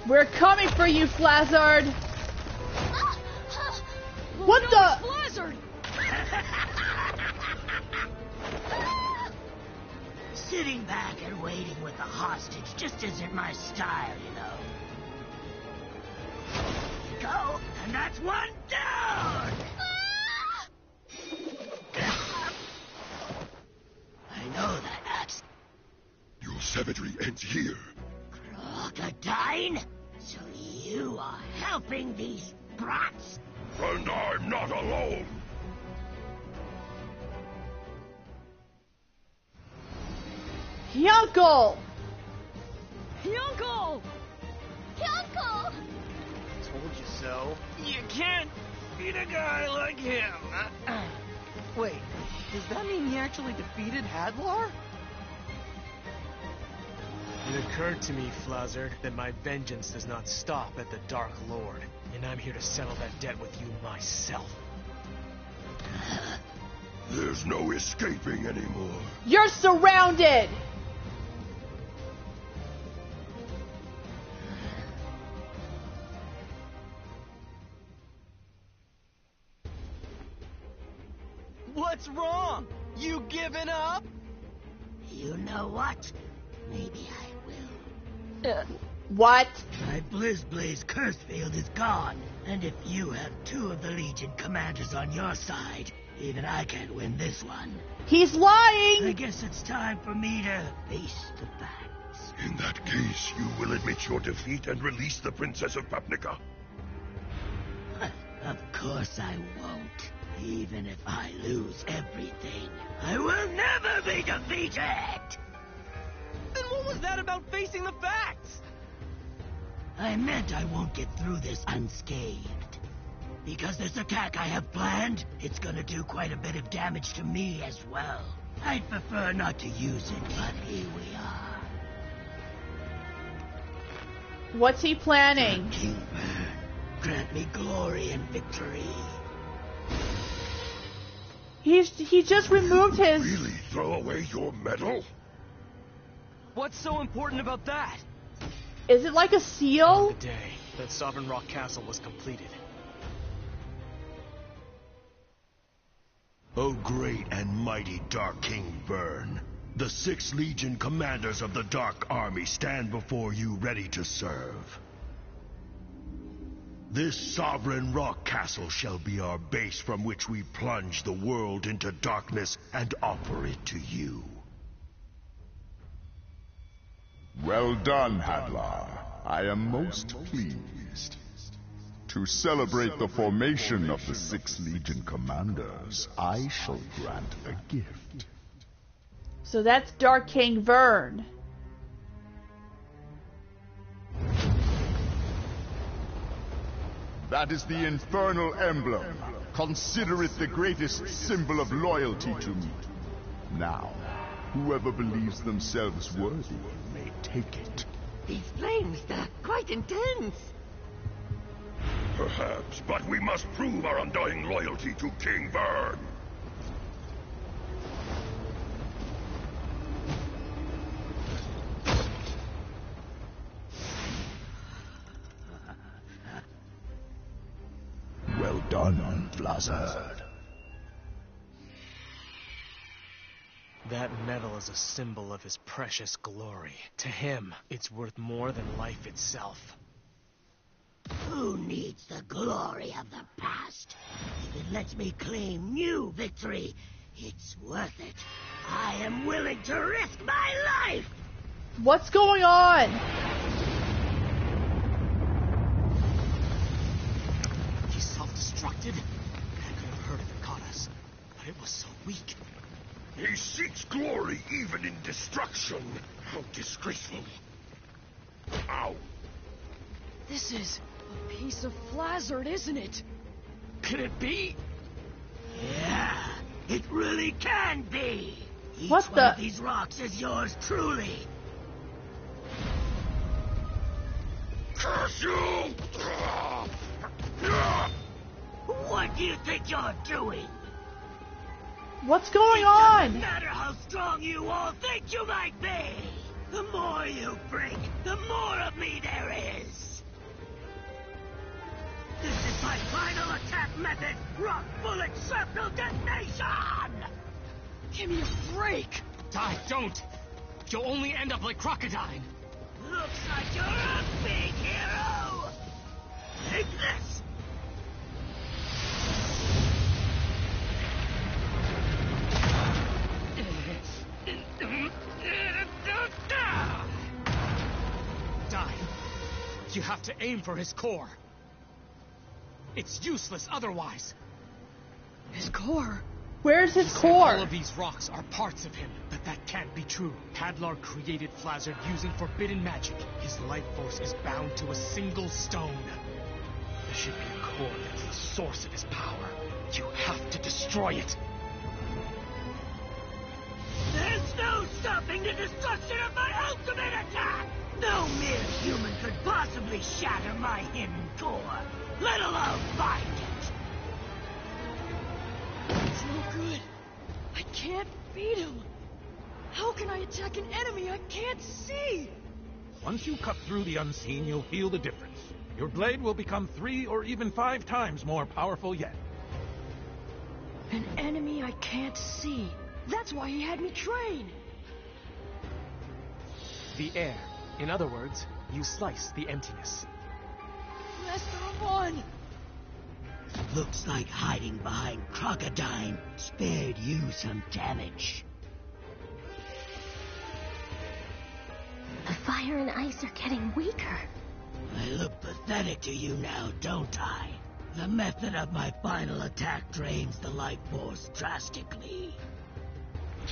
We're coming for you, Flazard. What no, the? Blizzard! Sitting back and waiting with a hostage just isn't my style, you know. There you go, and that's one down! I know that axe. Your savagery ends here. Crocodile? So you are helping these brats? And I'm not alone. Hyunkle! Hyunkle! Hyunkle! Told you so. You can't beat a guy like him. Wait, does that mean he actually defeated Hadlar? It occurred to me, Flazard, that my vengeance does not stop at the Dark Lord, and I'm here to settle that debt with you myself. There's no escaping anymore. You're surrounded! What's wrong? You giving up? You know what? Maybe I will. What? My BlizzBlaze curse field is gone, and if you have 2 of the Legion commanders on your side, even I can't win this one. He's lying! I guess it's time for me to face the facts. In that case, you will admit your defeat and release the Princess of Papnica. Of course I won't. Even if I lose everything, I will never be defeated! Then what was that about facing the facts? I meant I won't get through this unscathed. Because this attack I have planned, it's gonna do quite a bit of damage to me as well. I'd prefer not to use it, but here we are. What's he planning? King Burn, grant me glory and victory. He just removed his... Really throw away your medal? What's so important about that? Is it like a seal? The day that Sovereign Rock Castle was completed. O great and mighty Dark King Vern, the 6 Legion commanders of the Dark Army stand before you ready to serve. This Sovereign Rock Castle shall be our base from which we plunge the world into darkness and offer it to you. Well done, Hadlar. I am most pleased. To celebrate the formation of the 6 Legion commanders, I shall grant a gift. So that's Dark King Vern. That is the infernal emblem. Consider it the greatest symbol of loyalty to me. Now, whoever believes themselves worthy may take it. These flames, they're quite intense. Perhaps, but we must prove our undying loyalty to King Vern. Well done, Vlazard. That medal is a symbol of his precious glory. To him, it's worth more than life itself. Who needs the glory of the past? If it lets me claim new victory, it's worth it. I am willing to risk my life! What's going on? He self-destructed? That could have hurt if it caught us. But it was so weak. He seeks glory even in destruction. How disgraceful. Ow. This is a piece of Vlazard, isn't it? Could it be? Yeah, it really can be. Each What one the- of these rocks is yours truly. Curse you! What do you think you're doing? What's going It on? doesn't matter how strong you all think you might be. The more you break, the more of me there is. This is my final attack method, Rock Bullet Circle Detonation! Give me a break! Die, don't! You'll only end up like Crocodile. Looks like you're a big hero! Take this! Die. You have to aim for his core. It's useless otherwise. His core? Where's his All core? of these rocks are parts of him, but that can't be true. Hadlar created Vlazard using forbidden magic. His life force is bound to a single stone. There should be a core that's the source of his power. You have to destroy it. There's no stopping the destruction of my ultimate attack! No mere human could possibly shatter my hidden core, let alone find it! It's no good. I can't beat him. How can I attack an enemy I can't see? Once you cut through the unseen, you'll feel the difference. Your blade will become 3 or even 5 times more powerful yet. An enemy I can't see. That's why he had me train. The air. In other words, you slice the emptiness. Master Amon! Looks like hiding behind Crocodile spared you some damage. The fire and ice are getting weaker. I look pathetic to you now, don't I? The method of my final attack drains the life force drastically.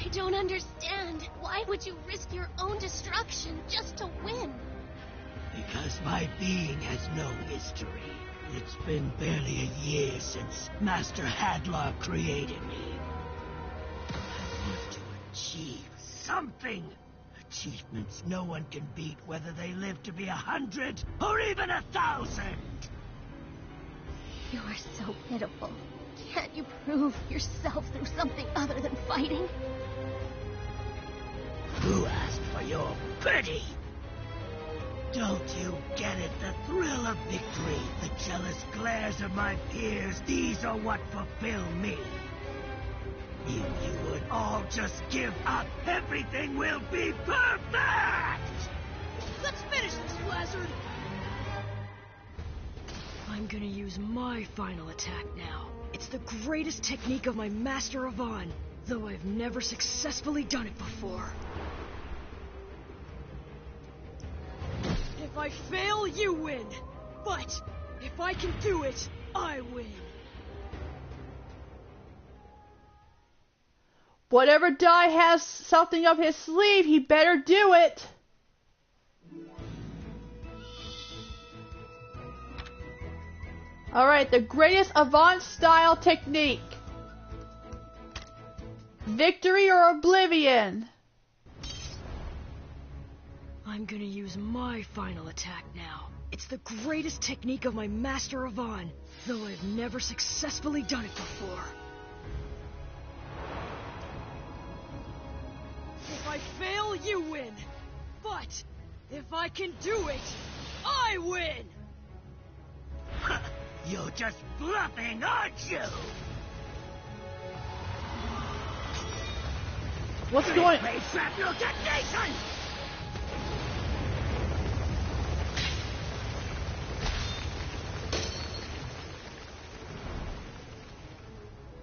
I don't understand. Why would you risk your own destruction just to win? Because my being has no history. It's been barely a year since Master Hadlar created me. I want to achieve something. Achievements no one can beat, whether they live to be 100 or even 1,000. You are so pitiful. Can't you prove yourself through something other than fighting? Who asked for your pity? Don't you get it? The thrill of victory, the jealous glares of my peers, these are what fulfill me. If you would all just give up, everything will be perfect! Let's finish this, Lazard! I'm gonna use my final attack now. It's the greatest technique of my Master Avon, though I've never successfully done it before. If I fail, you win. But if I can do it, I win. Whatever Dai has something up his sleeve, he better do it. Alright, the greatest Avant-style technique. Victory or oblivion? I'm gonna use my final attack now. It's the greatest technique of my Master Avon, though I've never successfully done it before. If I fail, you win. But if I can do it, I win! You're just bluffing, aren't you? What's going on? Shrapnel detonation!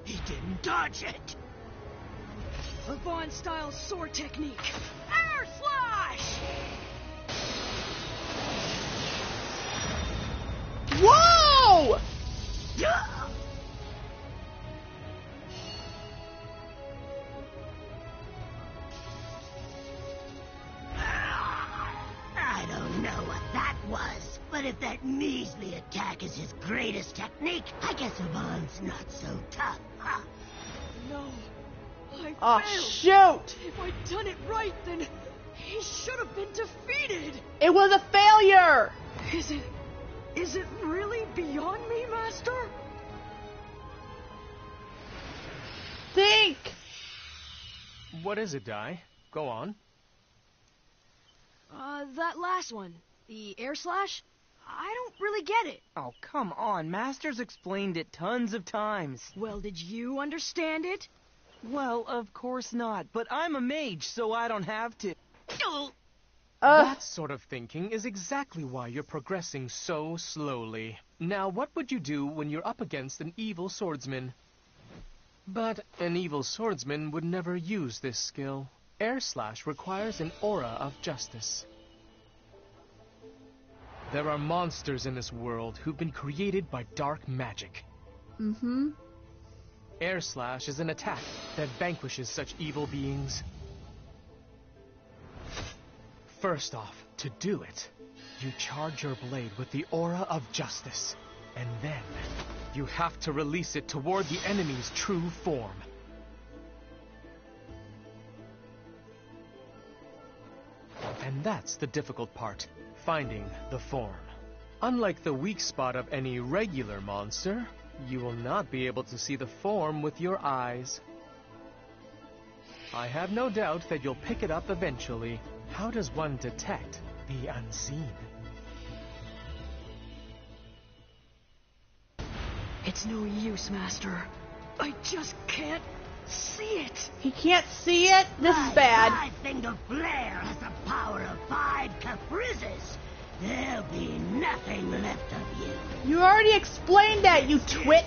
He didn't dodge it! Avant-style sword technique. Air slash! Whoa! I don't know what that was, but if that measly attack is his greatest technique, I guess Avon's not so tough, huh? No. I Oh, failed. shoot! If I'd done it right, then he should have been defeated. It was a failure! Is it really beyond me, Master? Think! What is it, Dai? Go on. That last one. The air slash? I don't really get it. Oh, come on. Master's explained it tons of times. Well, did you understand it? Well, of course not. But I'm a mage, so I don't have to. That sort of thinking is exactly why you're progressing so slowly. Now, what would you do when you're up against an evil swordsman? But an evil swordsman would never use this skill. Air Slash requires an aura of justice. There are monsters in this world who've been created by dark magic. Mm-hmm. Air Slash is an attack that vanquishes such evil beings. First off, to do it, you charge your blade with the aura of justice, and then you have to release it toward the enemy's true form. And that's the difficult part, finding the form. Unlike the weak spot of any regular monster, you will not be able to see the form with your eyes. I have no doubt that you'll pick it up eventually. How does one detect the unseen? It's no use, Master. I just can't see it. He can't see it? This is bad. My finger flare has the power of 5 Caprices. There'll be nothing left of you. You already explained that, you twit.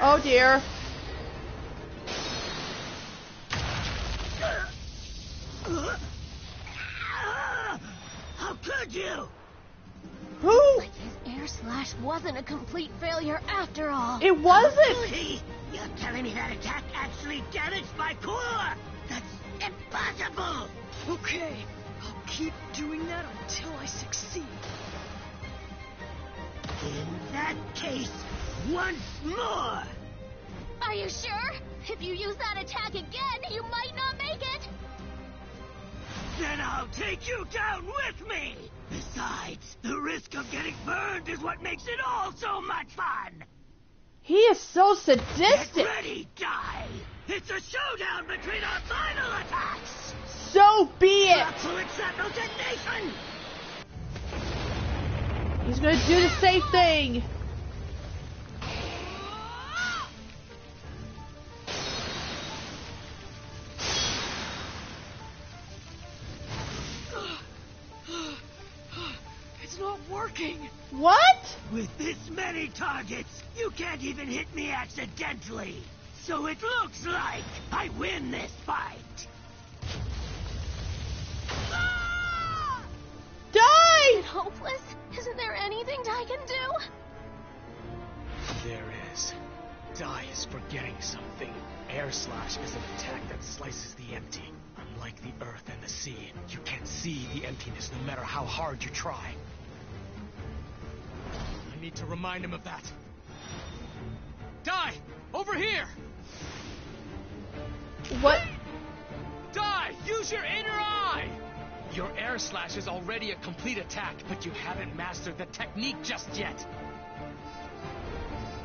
Oh dear. How could you? Who? Like his air slash wasn't a complete failure after all. It wasn't. You're telling me that attack actually damaged my core? That's impossible. Okay, I'll keep doing that until I succeed. In that case, once more. Are you sure? If you use that attack again, you might not make it. Then I'll take you down with me! Besides, the risk of getting burned is what makes it all so much fun! He is so sadistic! Get ready, Die! It's a showdown between our final attacks! So be it! Absolute Shrapnel Detonation! He's gonna do the same thing! It's not working! What? With this many targets, you can't even hit me accidentally! So it looks like I win this fight! Die! Hopeless? Isn't there anything I can do? There is. Die is forgetting something. Air Slash is an attack that slices the empty. Unlike the earth and the sea, you can't see the emptiness no matter how hard you try. I need to remind him of that. Die! Over here! What? Die! Use your inner eye! Your Air Slash is already a complete attack, but you haven't mastered the technique just yet.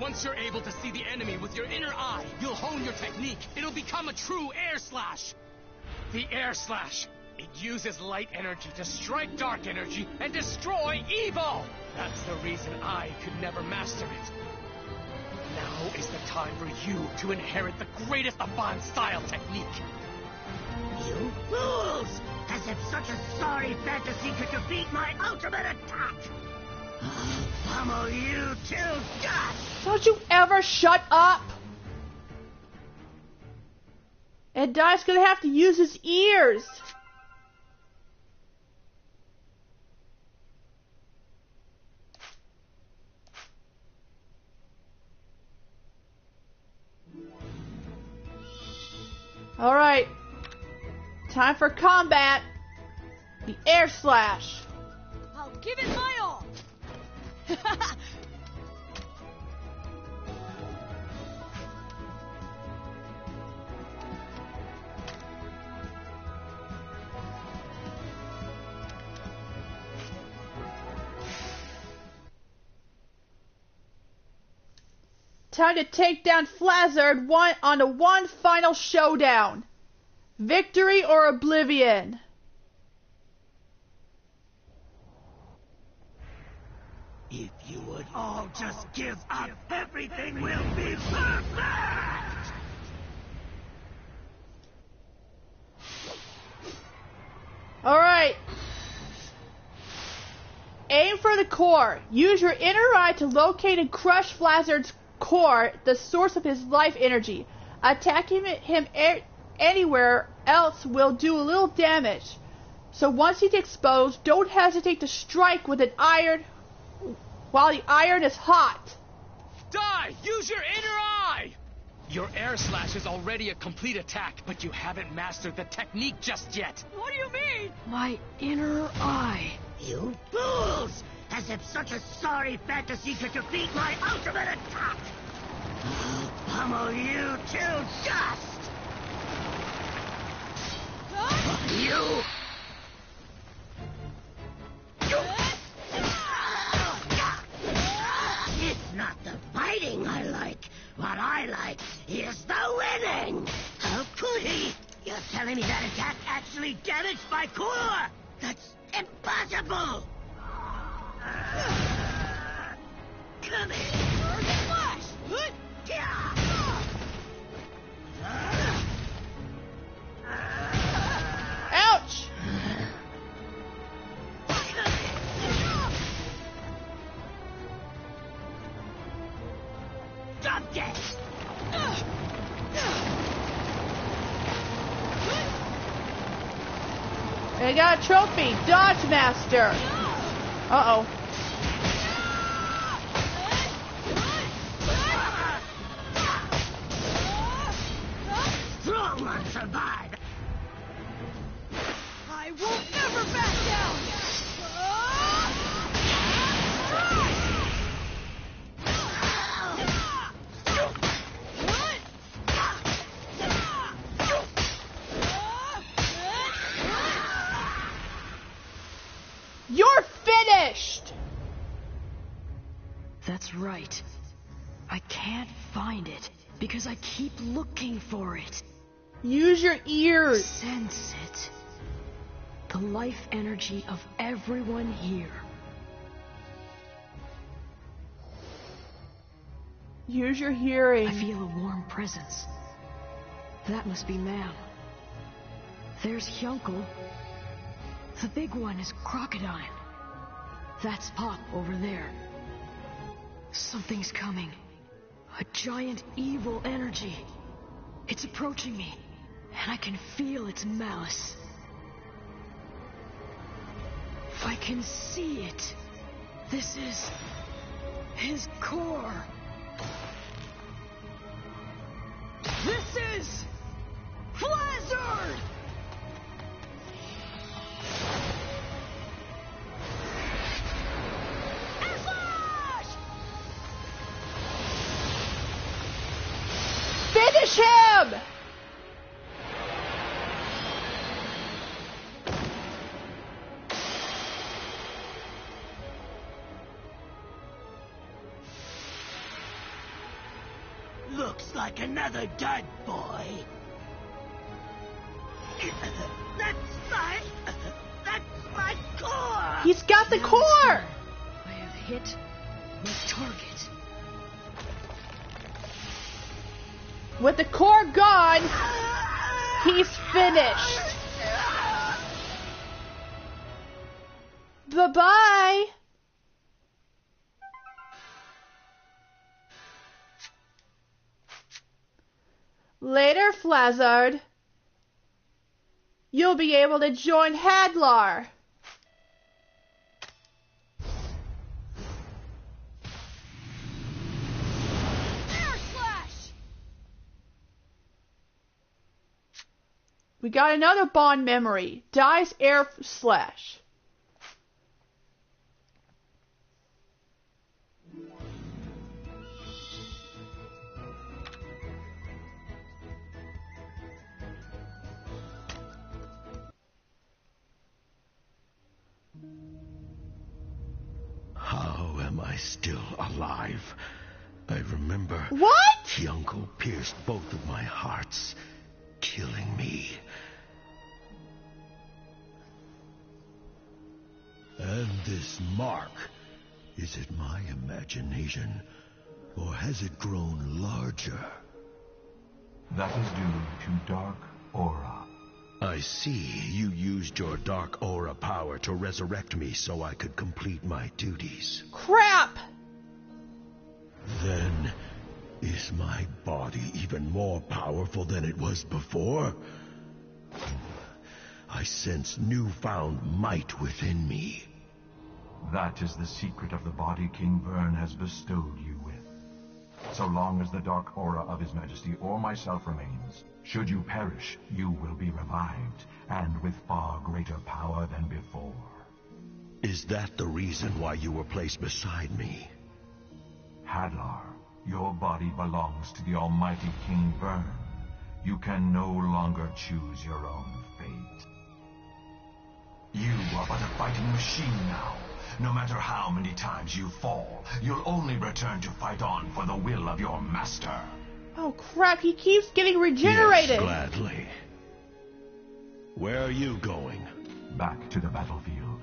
Once you're able to see the enemy with your inner eye, you'll hone your technique. It'll become a true Air Slash. The Air Slash. It uses light energy to strike dark energy and destroy evil. That's the reason I could never master it. Now is the time for you to inherit the greatest of Bond style technique. You fools! As if such a sorry fantasy could defeat my ultimate attack! I'll pummel you to dust! Don't you ever shut up! And Die's gonna have to use his ears! Alright. Time for combat! The Air Slash! I'll give it my all! Time to take down Flazzard on a one final showdown. Victory or oblivion? If you would all just give up, everything will be perfect! Alright. Aim for the core. Use your inner eye to locate and crush Flazzard's core, the source of his life energy. Attacking him anywhere else will do a little damage. So once he's exposed, don't hesitate to strike with an iron while the iron is hot. Die! Use your inner eye! Your Air Slash is already a complete attack, but you haven't mastered the technique just yet. What do you mean? My inner eye. You fools! As if such a sorry fantasy could defeat my ultimate attack! I'll pummel you to dust! You! It's not the fighting I like. What I like is the winning! How could he? You're telling me that attack actually damaged my core? That's impossible! Come here! Flash! Ouch! Stop it! I got a trophy, Dodge Master. Uh-oh. Strong one survive. I will never back down! That's right. I can't find it because I keep looking for it. Use your ears. Sense it. The life energy of everyone here. Use your hearing. I feel a warm presence. That must be Mam. There's Hyunkel. The big one is Crocodile. That's Pop over there. Something's coming. A giant evil energy. It's approaching me, and I can feel its malice. I can see it. This is his core. This is Flazard! Finish him! Looks like another dud boy. That's my core! He's got the core! I have hit my target. With the core gone, he's finished. Bye-bye. Later, Flazard. You'll be able to join Hadlar. We got another Bond memory. Dai's Air Slash. How am I still alive? I remember... What? Hyunkel pierced both of my hearts, killing me. And this mark, is it my imagination, or has it grown larger? That is due to Dark Aura. I see you used your Dark Aura power to resurrect me so I could complete my duties. Crap! Then, is my body even more powerful than it was before? I sense newfound might within me. That is the secret of the body King Vern has bestowed you with. So long as the Dark Aura of His Majesty or myself remains, should you perish, you will be revived, and with far greater power than before. Is that the reason why you were placed beside me? Hadlar, your body belongs to the almighty King Vern. You can no longer choose your own fate. You are but a fighting machine now. No matter how many times you fall, you'll only return to fight on for the will of your master. Oh crap, he keeps getting regenerated. Yes, gladly. Where are you going? Back to the battlefield.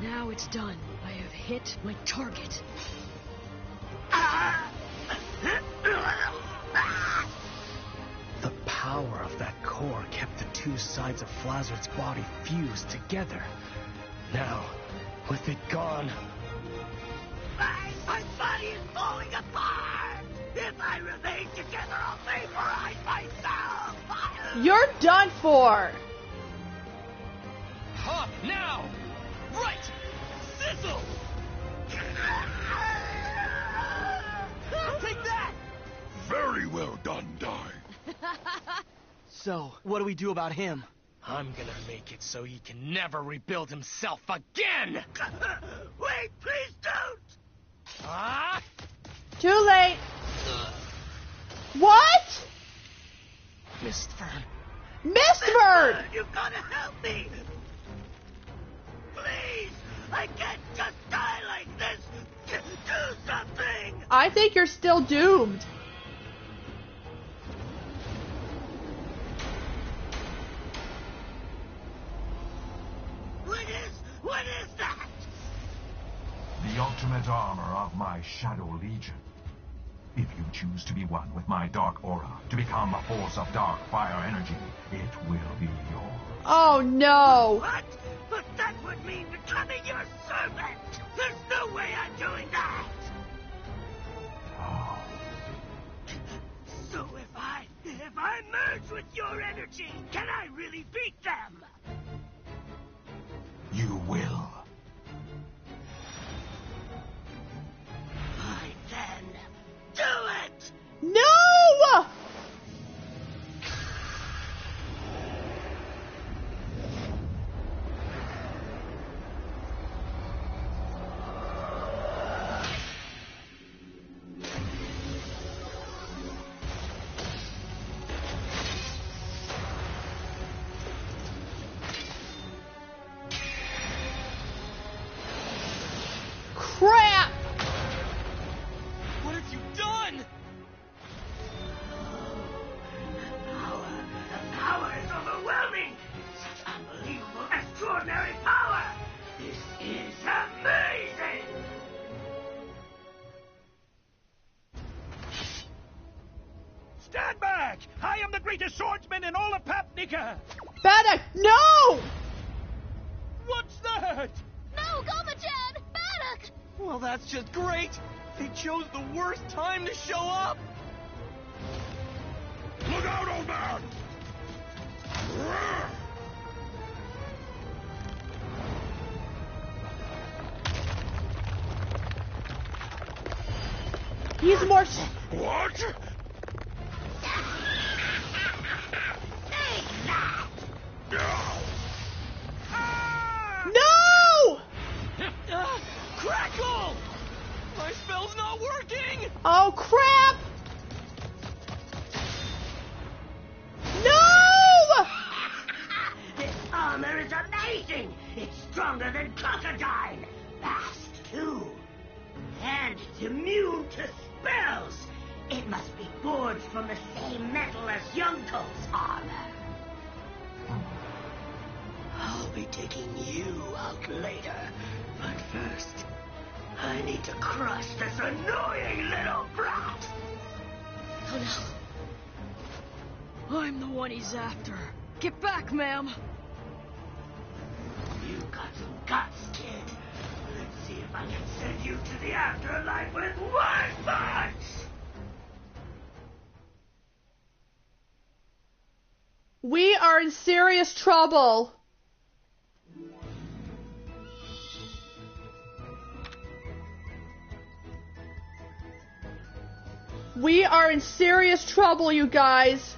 Now it's done. I have hit my target. The power of that core kept the two sides of Flazard's body fused together. Now, with it gone... My body is falling apart! If I remain together, I'll vaporize myself! You're done for! Huh, now! Right! Sizzle! Take that! Very well done, Dai. So, what do we do about him? I'm gonna make it so he can never rebuild himself again! Wait, please don't! Ah! Too late! What? Mistfern. Mistfern! You gotta help me! I think you're still doomed. What is that? The ultimate armor of my Shadow Legion. If you choose to be one with my dark aura, to become a force of dark fire energy, it will be yours. Oh no! What? But that would mean becoming your servant! There's no way I'm doing that! Oh. So if I merge with your energy, can I really beat them? You will. Fine then. Do it! No! Crap! What have you done? The power is overwhelming! Such unbelievable, extraordinary power! This is amazing! Stand back! I am the greatest swordsman in all of Papnica! Baddock, no! What's that? No, Gomachan! Baddock! Well, that's just great. They chose the worst time to show up. Look out, old man! He's more... What? No! Crackle! My spell's not working! Oh, crap! No! This armor is amazing! It's stronger than Crocodile! Fast, too! And it's immune to spells! It must be forged from the same metal as Yunko's armor. I'll be taking you out later, but first, I need to crush this annoying little brat! Oh no. I'm the one he's after. Get back, ma'am! You got some guts, kid. Let's see if I can send you to the afterlife with one punch! We are in serious trouble. We are in serious trouble, you guys.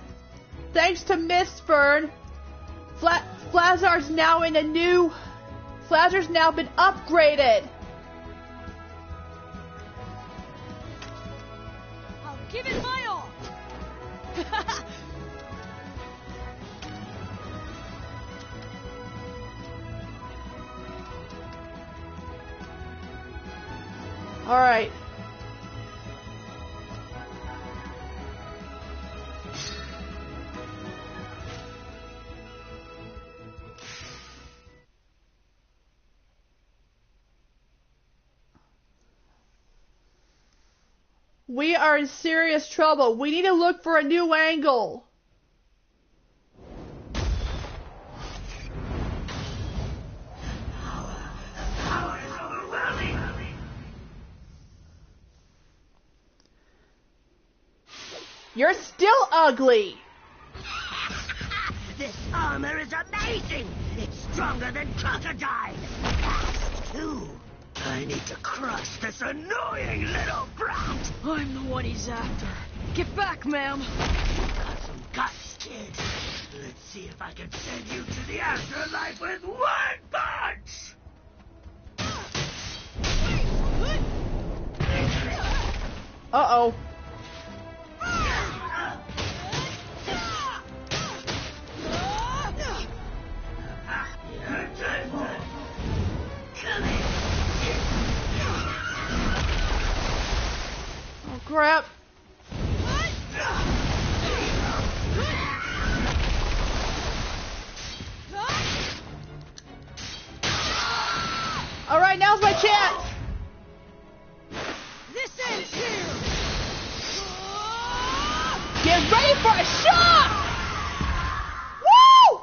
Thanks to Mistburn, Flazar's now in a new... Flazar's now been upgraded. I'll give it my all! Alright. We are in serious trouble. We need to look for a new angle. Power is overwhelming! You're still ugly. This armor is amazing! It's stronger than Crocodile! Fast, too! I need to crush this annoying little brat! I'm the one he's after. Get back, ma'am! Got some guts, kid. Let's see if I can send you to the afterlife with one punch! Uh-oh. crap. Alright, now's my chance. This ends here. Get ready for a shot! Woo!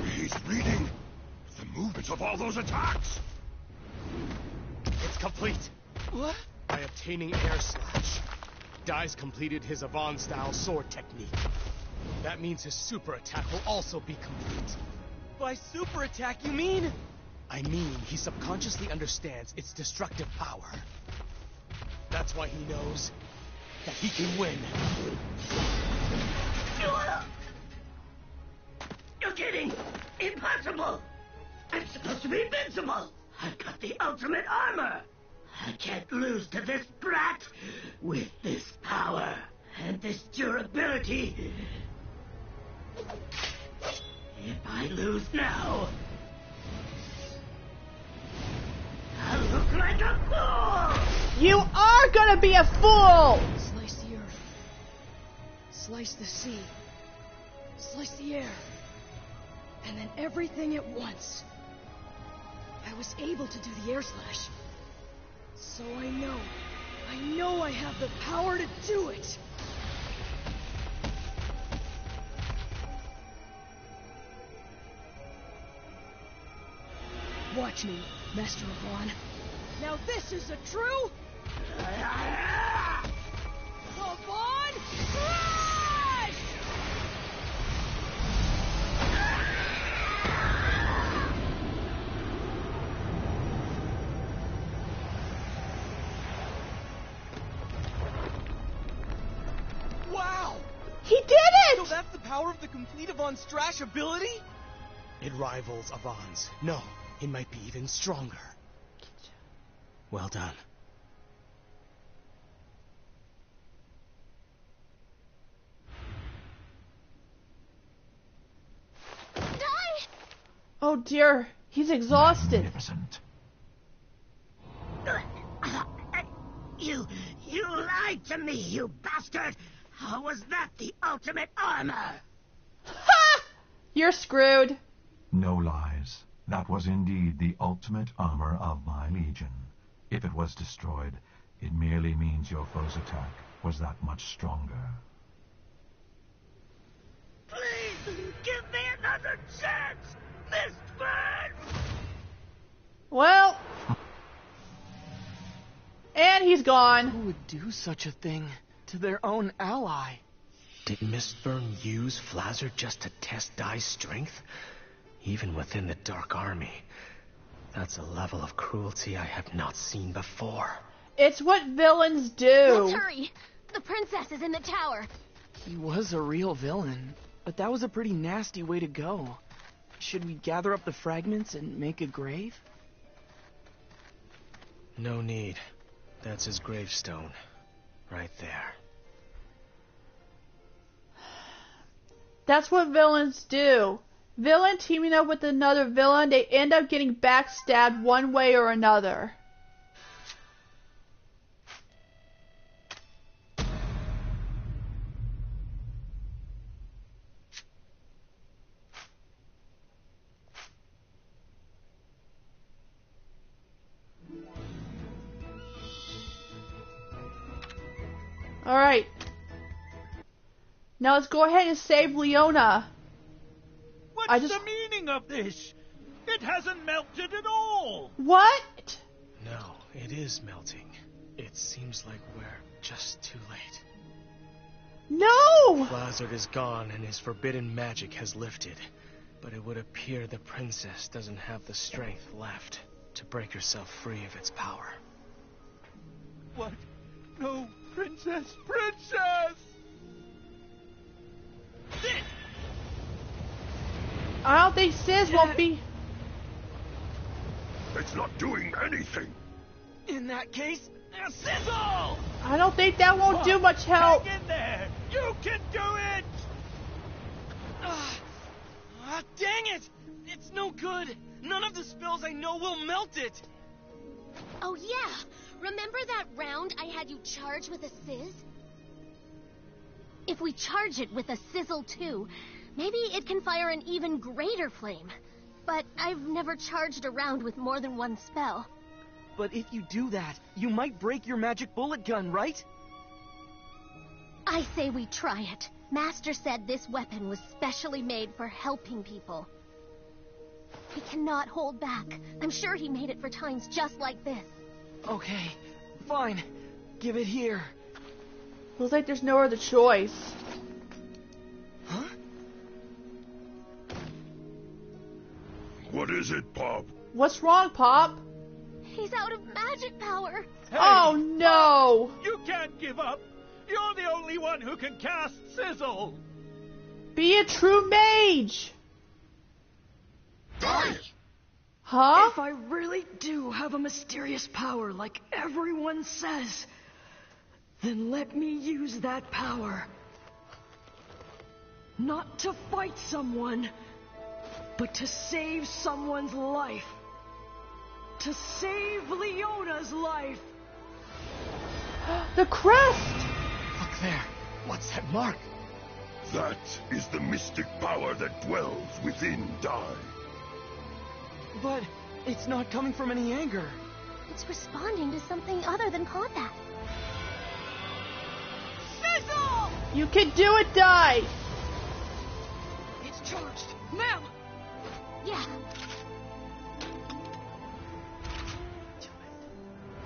He's reading the movements of all those attacks. It's complete. What? By obtaining Air Slash, Dai's completed his Avant-style sword technique. That means his super attack will also be complete. By super attack, you mean? I mean, he subconsciously understands its destructive power. That's why he knows that he can win. You're kidding! Impossible! I'm supposed to be invincible! I've got the ultimate armor! I can't lose to this brat! With this power and this durability... If I lose now... I'll look like a fool! You are gonna be a fool! Slice the earth. Slice the sea. Slice the air. And then everything at once. I was able to do the air slash. So I know I have the power to do it. Watch me, Master Avant. Now this is a true... Avant Slash! Wow! He did it! So that's the power of the complete Avant Slash ability? It rivals Avant's. No, it might be even stronger. Well done. Oh dear, he's exhausted. Magnificent. You lied to me, you bastard! How was that the ultimate armor? Ha! You're screwed. No lies. That was indeed the ultimate armor of my legion. If it was destroyed, it merely means your foe's attack was that much stronger. Please, give me another chance, Mistborn! Well... And he's gone. Who would do such a thing to their own ally? Did Mistborn use Flazard just to test Dai's strength? Even within the Dark Army. That's a level of cruelty I have not seen before. It's what villains do. Let's hurry. The princess is in the tower. He was a real villain, but that was a pretty nasty way to go. Should we gather up the fragments and make a grave? No need. That's his gravestone. Right there. That's what villains do. Villain teaming up with another villain, they end up getting backstabbed one way or another. Alright. Now let's go ahead and save Leona. What's the meaning of this? It hasn't melted at all. What? No, it is melting. It seems like we're just too late. No! Flazard is gone and his forbidden magic has lifted. But it would appear the princess doesn't have the strength left to break herself free of its power. What? No, princess! Princess! I don't think Sis won't be... It's not doing anything. In that case, a sizzle! I don't think that won't do much help. Hang in there! You can do it! Ah, dang it! It's no good! None of the spells I know will melt it! Oh yeah! Remember that round I had you charge with a sizz? If we charge it with a sizzle too, maybe it can fire an even greater flame. But I've never charged a round with more than one spell. But if you do that, you might break your magic bullet gun, right? I say we try it. Master said this weapon was specially made for helping people. He cannot hold back. I'm sure he made it for times just like this. Okay, fine. Give it here. Looks like there's no other choice. Huh? What is it, Pop? What's wrong, Pop? He's out of magic power. Hey, oh no! You can't give up. You're the only one who can cast Sizzle. Be a true mage. Huh? If I really do have a mysterious power like everyone says, then let me use that power. Not to fight someone, but to save someone's life. To save Leona's life. The crest! Look there. What's that mark? That is the mystic power that dwells within Dai. But it's not coming from any anger. It's responding to something other than combat. Sizzle! You can do it, Dai! It's charged. Ma'am! Yeah.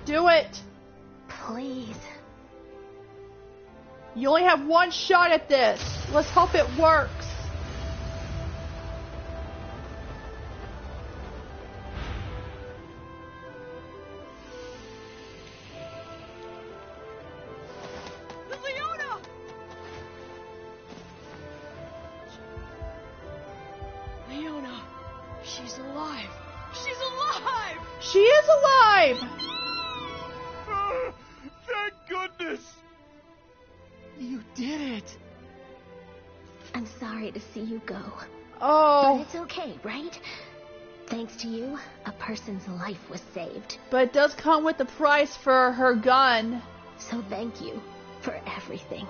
Do it! Please. You only have one shot at this. Let's hope it works. Leona! Leona, she's alive. She's alive! She is alive! Thank goodness! You did it! I'm sorry to see you go. Oh. But it's okay, right? Thanks to you, a person's life was saved. But it does come with the price for her gun. So thank you for everything.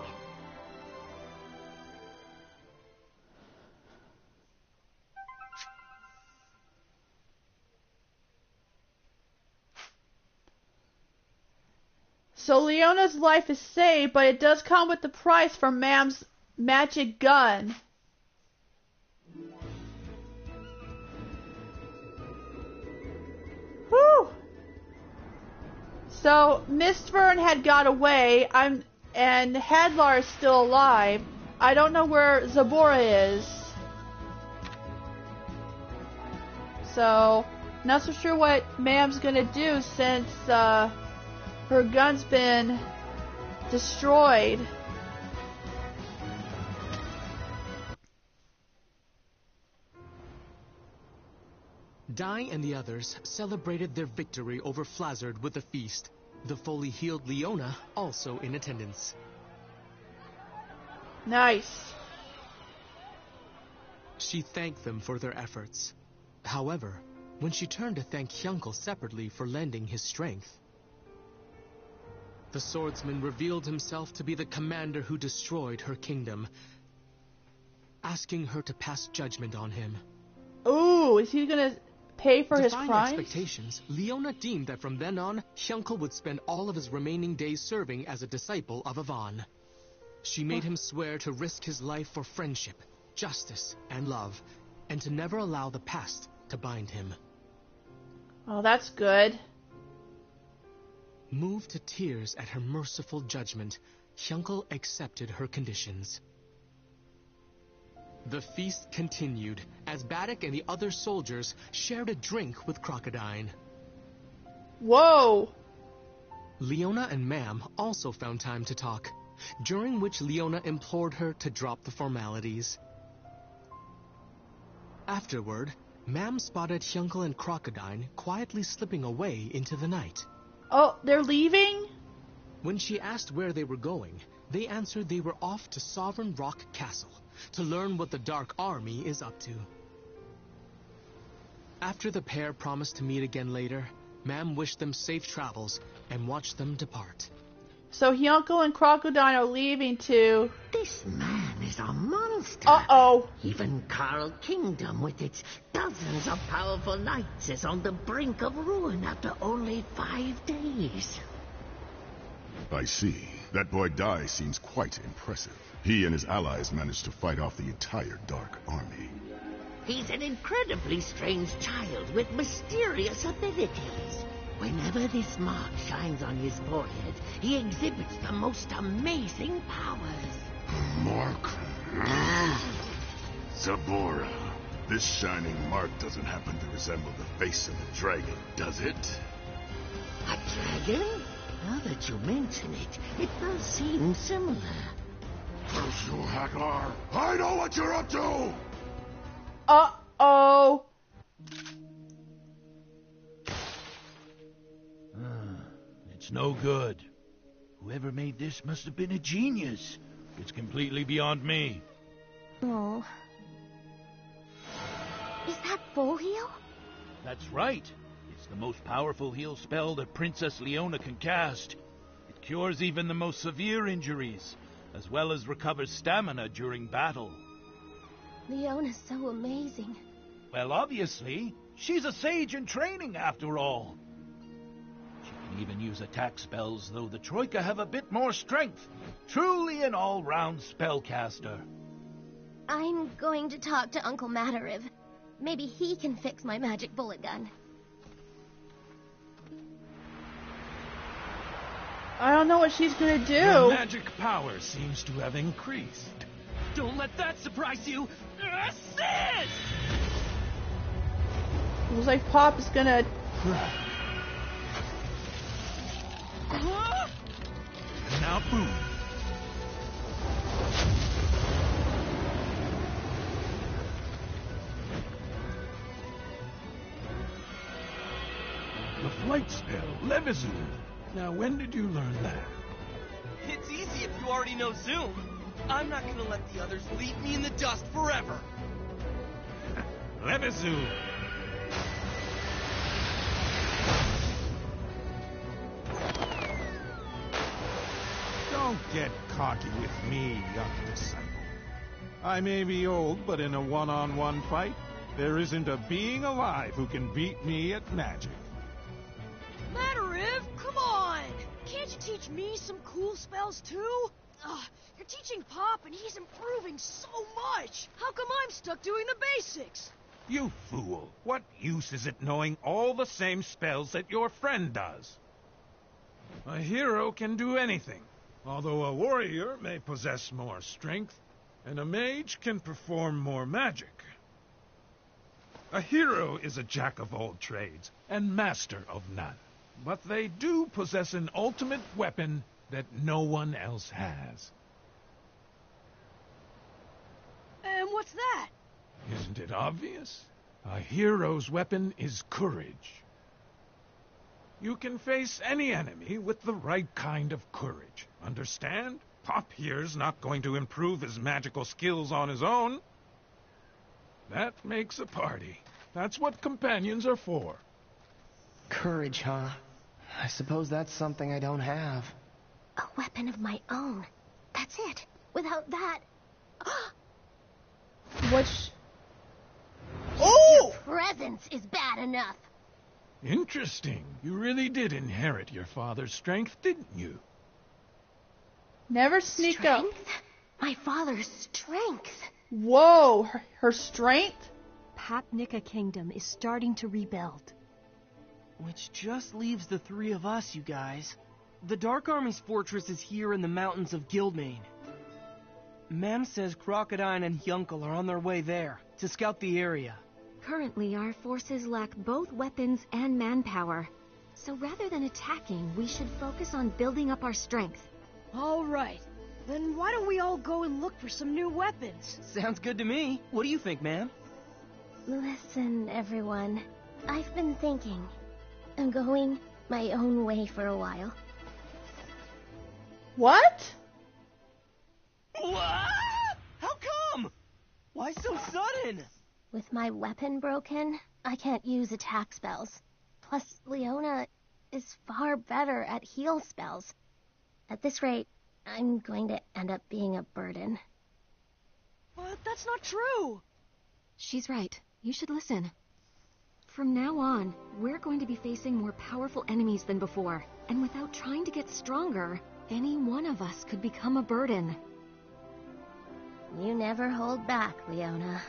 So Leona's life is saved, but it does come with the price for Mam's magic gun. Whew! So Mistfern had got away, and Hadlar is still alive. I don't know where Zabora is. So, not so sure what Mam's gonna do since, her gun's been destroyed. Dai and the others celebrated their victory over Flazard with a feast. The fully healed Leona also in attendance. Nice. She thanked them for their efforts. However, when she turned to thank Hyankel separately for lending his strength, the swordsman revealed himself to be the commander who destroyed her kingdom, asking her to pass judgment on him. Ooh, is he gonna pay for his Defying crimes? expectations, Leona deemed that from then on, Hyankel would spend all of his remaining days serving as a disciple of Avan. She made him swear to risk his life for friendship, justice, and love, and to never allow the past to bind him. Oh, that's good. Moved to tears at her merciful judgment, Hyankel accepted her conditions. The feast continued as Baddock and the other soldiers shared a drink with Crocodine. Whoa! Leona and Mam also found time to talk, during which Leona implored her to drop the formalities. Afterward, Mam spotted Hyankel and Crocodine quietly slipping away into the night. Oh, they're leaving? When she asked where they were going, they answered they were off to Sovereign Rock Castle to learn what the Dark Army is up to. After the pair promised to meet again later, Mam wished them safe travels and watched them depart. So Hyunko and Crocodile are leaving to... This man is a monster. Uh-oh. Even Carl Kingdom, with its dozens of powerful knights, is on the brink of ruin after only 5 days. I see. That boy Dai seems quite impressive. He and his allies managed to fight off the entire Dark Army. He's an incredibly strange child with mysterious abilities. Whenever this mark shines on his forehead, he exhibits the most amazing powers. Mark? Zabora. This shining mark doesn't happen to resemble the face of a dragon, does it? A dragon? Now that you mention it, it does seem similar. Ursula Hadlar, I know what you're up to! Uh-oh. It's no good. Whoever made this must have been a genius. It's completely beyond me. Oh. Is that full heal? That's right. It's the most powerful heal spell that Princess Leona can cast. It cures even the most severe injuries, as well as recovers stamina during battle. Leona's so amazing. Well, obviously. She's a sage in training, after all. She can even use attack spells, though the Troika have a bit more strength. Truly an all-round spellcaster. I'm going to talk to Uncle Matariv. Maybe he can fix my magic bullet gun. I don't know what she's gonna do. Your magic power seems to have increased. Don't let that surprise you! Assist! Looks like Pop is gonna... Now boom. The flight spell, Levizoom. Now, when did you learn that? It's easy if you already know Zoom. I'm not gonna let the others leave me in the dust forever. Levizoom. Don't get cocky with me, young disciple. I may be old, but in a one-on-one fight, there isn't a being alive who can beat me at magic. Matariv, come on! Can't you teach me some cool spells too? You're teaching Pop and he's improving so much! How come I'm stuck doing the basics? You fool! What use is it knowing all the same spells that your friend does? A hero can do anything, although a warrior may possess more strength, and a mage can perform more magic. A hero is a jack of all trades and master of none. But they do possess an ultimate weapon that no one else has. And what's that? Isn't it obvious? A hero's weapon is courage. You can face any enemy with the right kind of courage. Understand? Pop here's not going to improve his magical skills on his own. That makes a party. That's what companions are for. Courage, huh? I suppose that's something I don't have. A weapon of my own. That's it. Without that... Which... Your presence is bad enough. Interesting. You really did inherit your father's strength, didn't you? Never sneak up. My father's strength. Whoa, her strength? Papnica Kingdom is starting to rebuild. Which just leaves the three of us, you guys. The Dark Army's fortress is here in the mountains of Guildmane. Mam says Crocodile and Hyunkel are on their way there, to scout the area. Currently, our forces lack both weapons and manpower. So rather than attacking, we should focus on building up our strength. All right. Then why don't we all go and look for some new weapons? Sounds good to me. What do you think, ma'am? Listen, everyone. I've been thinking. I'm going my own way for a while. What? What? How come? Why so sudden? With my weapon broken, I can't use attack spells. Plus, Leona is far better at heal spells. At this rate, I'm going to end up being a burden. But that's not true! She's right. You should listen. From now on, we're going to be facing more powerful enemies than before. And without trying to get stronger, any one of us could become a burden. You never hold back, Leona.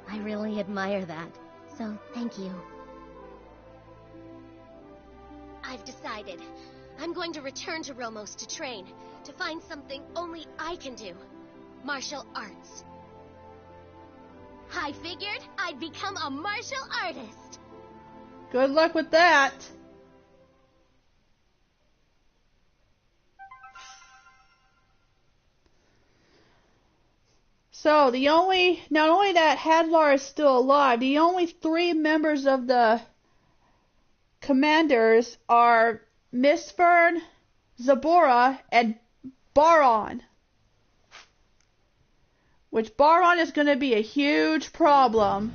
I really admire that. So, thank you. I've decided. I'm going to return to Romos to train, to find something only I can do. Martial arts. I figured I'd become a martial artist. Good luck with that. So, not only that Hadlar is still alive, the only 3 members of the commanders are Mistfern, Zabora, and Baron. Which Baron is going to be a huge problem.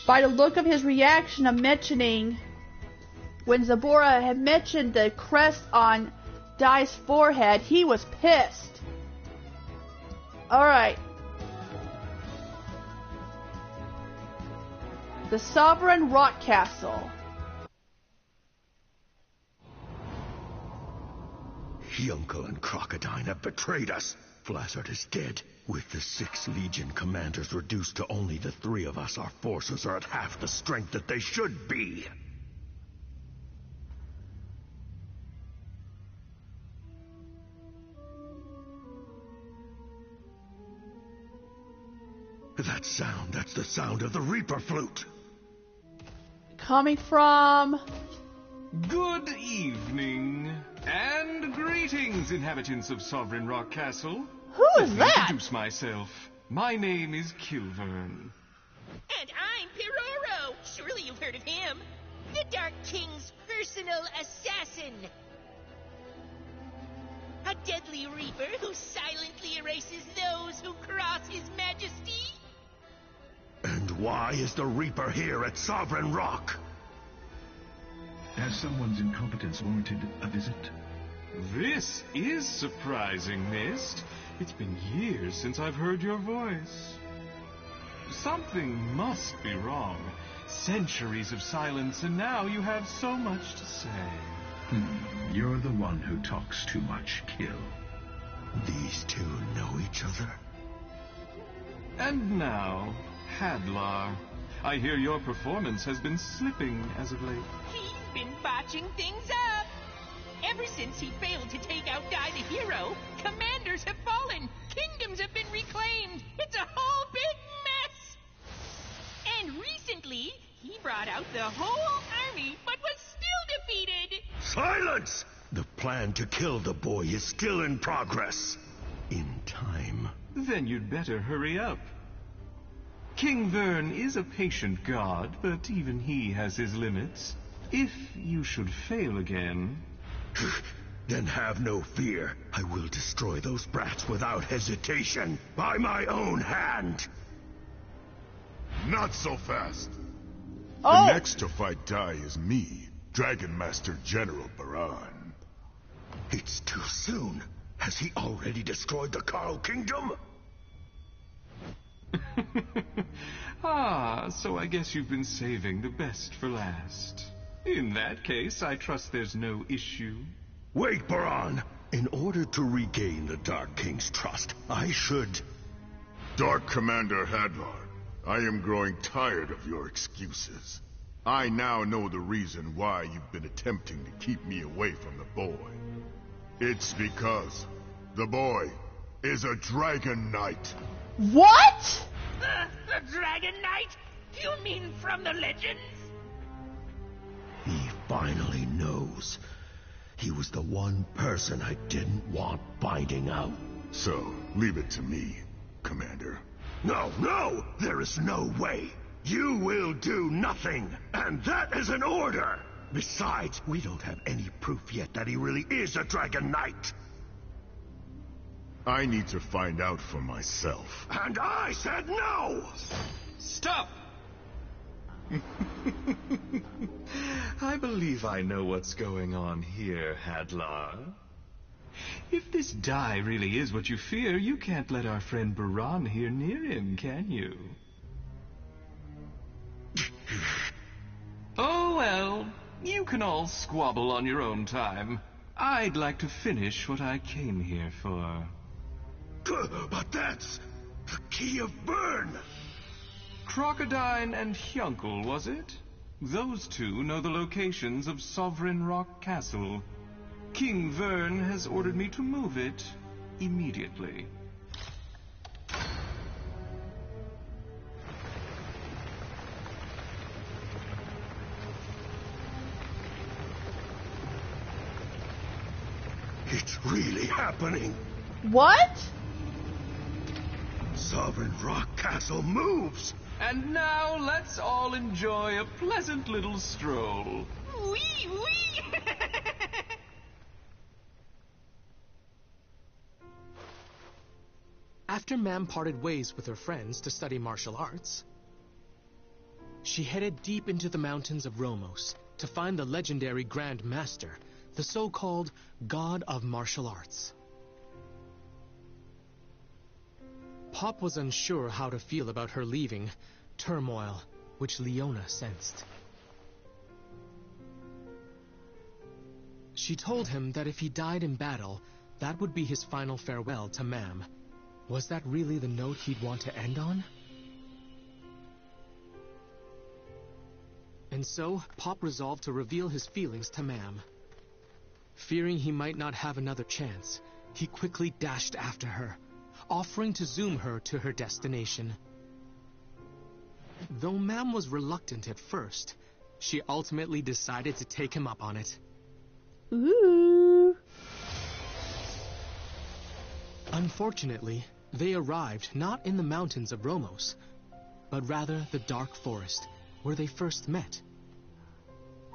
By the look of his reaction of mentioning, when Zabora had mentioned the crest on Dai's forehead, he was pissed. Alright. The Sovereign Rock Castle. Hyunkel and Crocodile have betrayed us. Flazzard is dead. With the 6 Legion commanders reduced to only the 3 of us, our forces are at half the strength that they should be. That sound, that's the sound of the Reaper flute. Coming from... Good evening, and greetings, inhabitants of Sovereign Rock Castle. Who is Let me that? introduce myself. My name is Kilvern. And I'm Piroro. Surely you've heard of him. The Dark King's personal assassin. A deadly reaper who silently erases those who cross his majesty. And why is the Reaper here at Sovereign Rock? Has someone's incompetence warranted a visit? This is surprising, Mist. It's been years since I've heard your voice. Something must be wrong. Centuries of silence, and now you have so much to say. You're the one who talks too much, Kill. These 2 know each other? And now, Hadlar. I hear your performance has been slipping as of late. He's been botching things up. Ever since he failed to take out Dai the hero, commanders have fallen, kingdoms have been reclaimed. It's a whole big mess. And recently, he brought out the whole army, but was still defeated. Silence! The plan to kill the boy is still in progress. In time. Then you'd better hurry up. King Vern is a patient god, but even he has his limits. If you should fail again... Then have no fear. I will destroy those brats without hesitation, by my own hand. Not so fast. Oh. The next to fight Dai is me, Dragon Master General Baran. It's too soon. Has he already destroyed the Carl Kingdom? So I guess you've been saving the best for last. In that case, I trust there's no issue. Wait, Baran! In order to regain the Dark King's trust, I should... Dark Commander Hadlar, I am growing tired of your excuses. I now know the reason why you've been attempting to keep me away from the boy. It's because the boy is a Dragon Knight. What? The Dragon Knight? You mean from the legends? He finally knows. He was the one person I didn't want finding out. So, leave it to me, Commander. No! There is no way! You will do nothing! And that is an order! Besides, we don't have any proof yet that he really is a Dragon Knight! I need to find out for myself. And I said no! Stop! I believe I know what's going on here, Hadlar. If this die really is what you fear, you can't let our friend Baran here near him, can you? Oh, well, you can all squabble on your own time. I'd like to finish what I came here for. But that's the Key of Bern! Crocodine and Hyunkel, was it? Those two know the locations of Sovereign Rock Castle. King Vern has ordered me to move it immediately. It's really happening! What? Sovereign Rock Castle moves! And now let's all enjoy a pleasant little stroll. Wee wee! After Mam parted ways with her friends to study martial arts, she headed deep into the mountains of Romos to find the legendary Grand Master, the so-called God of Martial Arts. Pop was unsure how to feel about her leaving, turmoil which Leona sensed. She told him that if he died in battle, that would be his final farewell to Mam. Was that really the note he'd want to end on? And so, Pop resolved to reveal his feelings to Mam. Fearing he might not have another chance, he quickly dashed after her, offering to zoom her to her destination. Though Mam was reluctant at first, she ultimately decided to take him up on it. Ooh. Unfortunately, they arrived not in the mountains of Romos, but rather the dark forest, where they first met.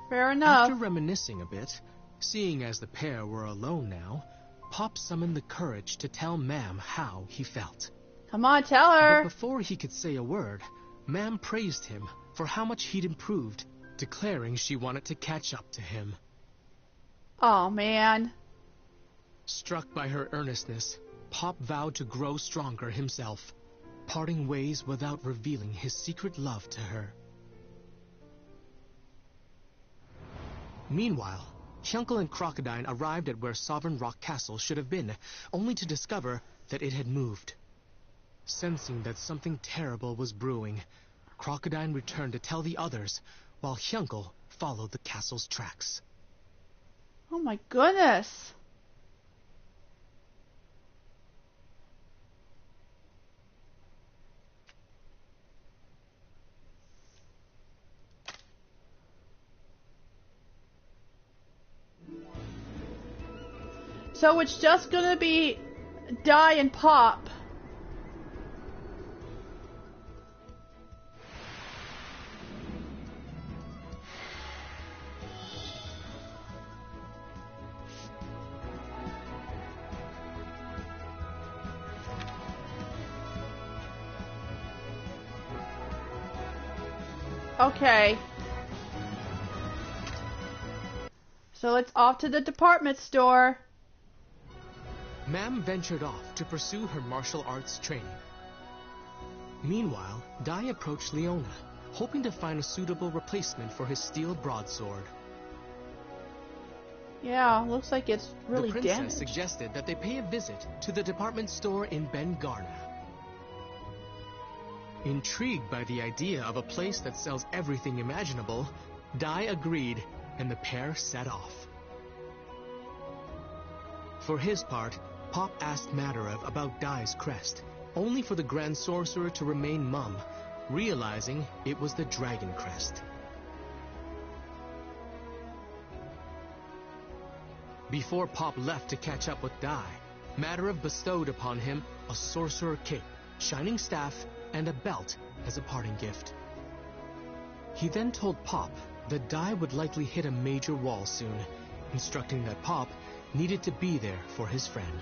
Fair enough. After reminiscing a bit, seeing as the pair were alone now, Pop summoned the courage to tell Mam how he felt. Come on, tell her. But before he could say a word, Mam praised him for how much he'd improved, declaring she wanted to catch up to him. Oh, man. Struck by her earnestness, Pop vowed to grow stronger himself, parting ways without revealing his secret love to her. Meanwhile, Hyunkel and Crocodine arrived at where Sovereign Rock Castle should have been, only to discover that it had moved. Sensing that something terrible was brewing, Crocodine returned to tell the others, while Hyunkel followed the castle's tracks. Oh my goodness. So it's just gonna be Die and Pop. Okay. So it's off to the department store. Mam ventured off to pursue her martial arts training. Meanwhile, Dai approached Leona, hoping to find a suitable replacement for his steel broadsword. Yeah, looks like it's really damaged. The princess damaged. suggested that they pay a visit to the department store in Ben Garna. Intrigued by the idea of a place that sells everything imaginable, Dai agreed, and the pair set off. For his part, Pop asked Madarev about Dai's crest, only for the Grand Sorcerer to remain mum, realizing it was the Dragon Crest. Before Pop left to catch up with Dai, Madarev bestowed upon him a sorcerer cape, shining staff, and a belt as a parting gift. He then told Pop that Dai would likely hit a major wall soon, instructing that Pop needed to be there for his friend.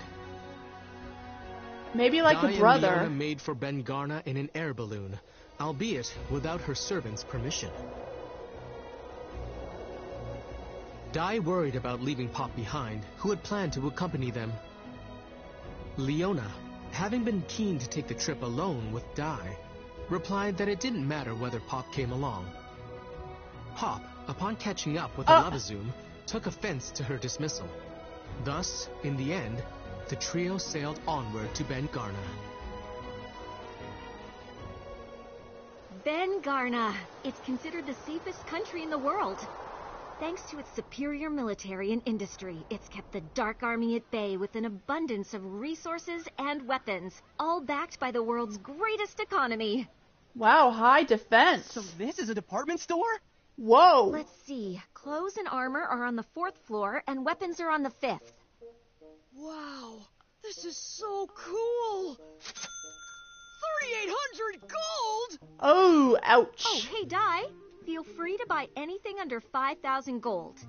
Maybe like Dai a brother. and Leona made for Ben-Garna in an air balloon, albeit without her servant's permission. Dai worried about leaving Pop behind, who had planned to accompany them. Leona, having been keen to take the trip alone with Dai, replied that it didn't matter whether Pop came along. Pop, upon catching up with the Lavazoom, took offense to her dismissal. Thus, in the end, the trio sailed onward to Ben-Garna. Ben-Garna. It's considered the safest country in the world. Thanks to its superior military and industry, it's kept the Dark Army at bay with an abundance of resources and weapons, all backed by the world's greatest economy. Wow, high defense. So this is a department store? Whoa. Let's see. Clothes and armor are on the 4th floor, and weapons are on the 5th. Wow, this is so cool! 3,800 gold! Oh, ouch. Oh, hey, Dai. Feel free to buy anything under 5,000 gold.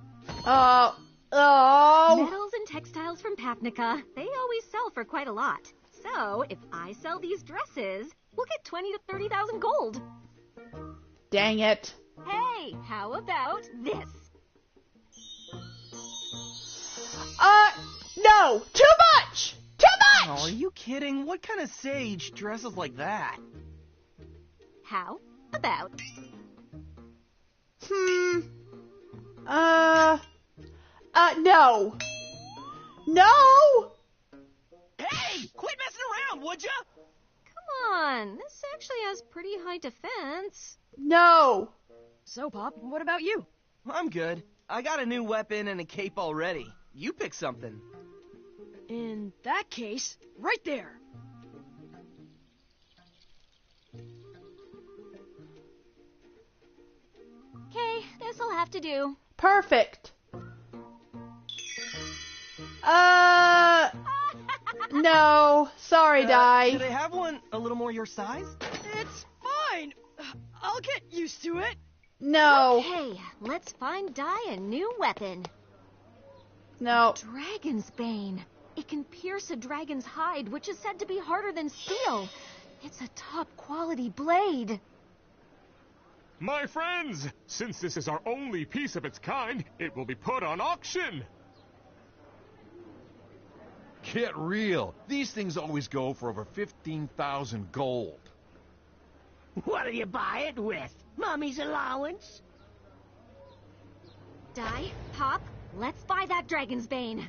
Oh. Metals and textiles from Papnica. They always sell for quite a lot. So, if I sell these dresses, we'll get 20 to 30,000 gold. Dang it. Hey, how about this? No! Too much! Too much! Oh, are you kidding? What kind of sage dresses like that? How about... No. No! Hey! Quit messing around, would ya? Come on, this actually has pretty high defense. No. So, Pop, what about you? I'm good. I got a new weapon and a cape already. You pick something. In that case, right there. Okay, this'll have to do. Perfect. No. Sorry, Dai. Do they have one a little more your size? It's fine. I'll get used to it. No. Okay, let's find Dai a new weapon. No. Dragon's Bane. It can pierce a dragon's hide, which is said to be harder than steel. It's a top-quality blade. My friends, since this is our only piece of its kind, it will be put on auction. Get real. These things always go for over 15,000 gold. What'll you buy it with? Mommy's allowance? Dai, Pop, let's buy that Dragon's Bane.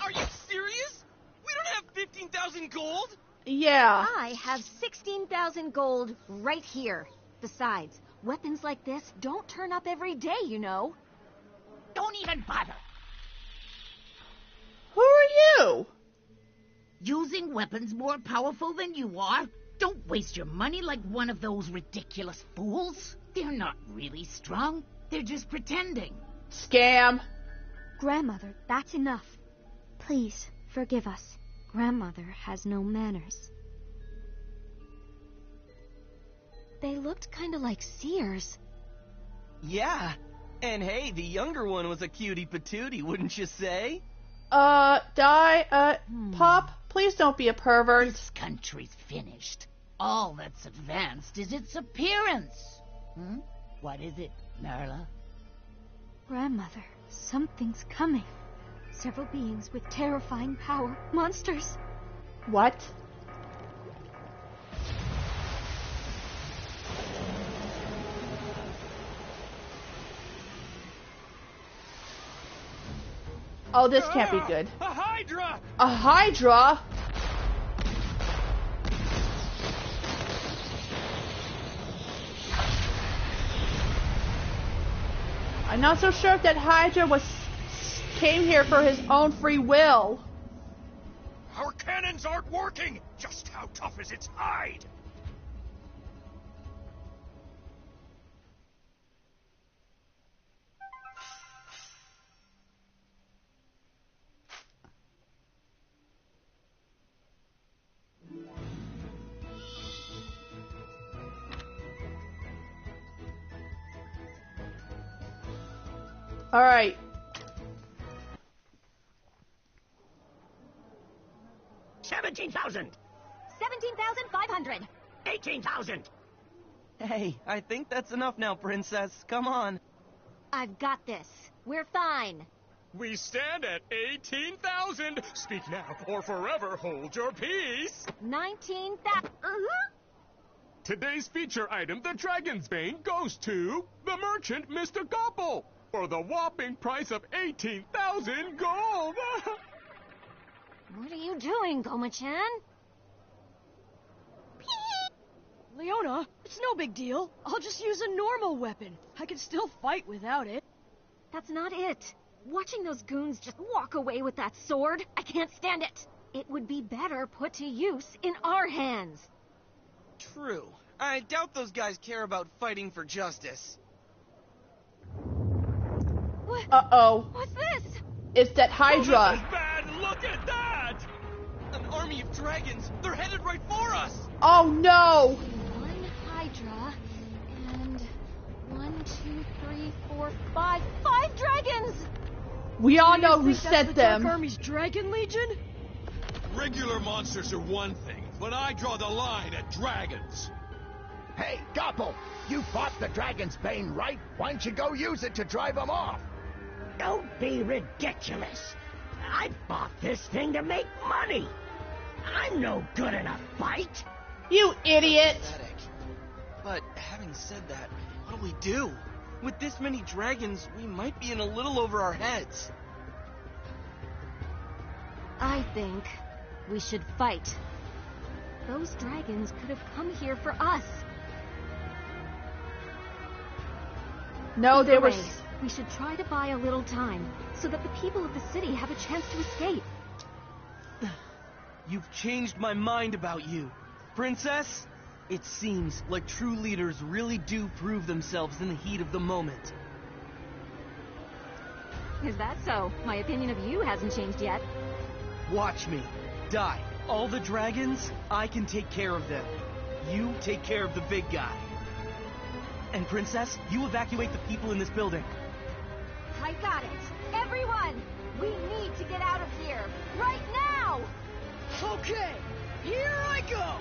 Are you serious? We don't have 15,000 gold? Yeah. I have 16,000 gold right here. Besides, weapons like this don't turn up every day, you know. Don't even bother. Who are you? Using weapons more powerful than you are? Don't waste your money like one of those ridiculous fools. They're not really strong. They're just pretending. Scam. Grandmother, that's enough. Please, forgive us. Grandmother has no manners. They looked kind of like seers. Yeah. And hey, the younger one was a cutie patootie, wouldn't you say? Dai, Pop, please don't be a pervert. This country's finished. All that's advanced is its appearance. What is it, Marla? Grandmother, something's coming. Several beings with terrifying power. Monsters. What? Oh, this can't be good. A Hydra! A Hydra? I'm not so sure if that Hydra came here for his own free will. Our cannons aren't working! Just how tough is its hide? All right. 17,000! 17,500! 18,000! Hey, I think that's enough now, Princess. Come on. I've got this. We're fine. We stand at 18,000. Speak now, or forever hold your peace. 19,000. Today's feature item, the Dragon's Bane, goes to the merchant, Mr. Gopple, for the whopping price of 18,000 gold. What are you doing, Goma-chan? Leona, it's no big deal. I'll just use a normal weapon. I can still fight without it. That's not it. Watching those goons just walk away with that sword, I can't stand it. It would be better put to use in our hands. True. I doubt those guys care about fighting for justice. What? Uh-oh. What's this? It's that Hydra. Oh, this is bad! Look at that! An army of dragons! They're headed right for us! Oh, no! One Hydra, and 1, 2, 3, 4, 5 dragons! We all know who Think that's sent the them. Dark Army's Dragon Legion? Regular monsters are one thing, but I draw the line at dragons. Hey, Gopple, you bought the Dragon's Bane, right? Why don't you go use it to drive them off? Don't be ridiculous. I bought this thing to make money. I'm no good in a fight. You idiot! Pathetic. But having said that, what do we do? With this many dragons, we might be in a little over our heads. I think we should fight. Those dragons could have come here for us. No, they were... Either way, we should try to buy a little time, so that the people of the city have a chance to escape. You've changed my mind about you. Princess, it seems like true leaders really do prove themselves in the heat of the moment. Is that so? My opinion of you hasn't changed yet. Watch me. Die. All the dragons, I can take care of them. You take care of the big guy. And Princess, you evacuate the people in this building. I got it. Everyone, we need to get out of here. Right now! Okay, here I go!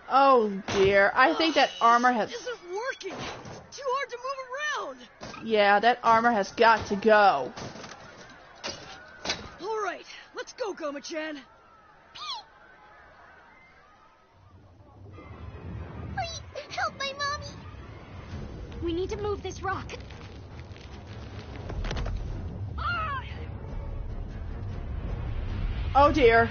Oh, dear. I think that armor has... This isn't working! Too hard to move around! Yeah, that armor has got to go. Alright, let's go, Goma-chan. Help my mommy! We need to move this rock. Oh, dear.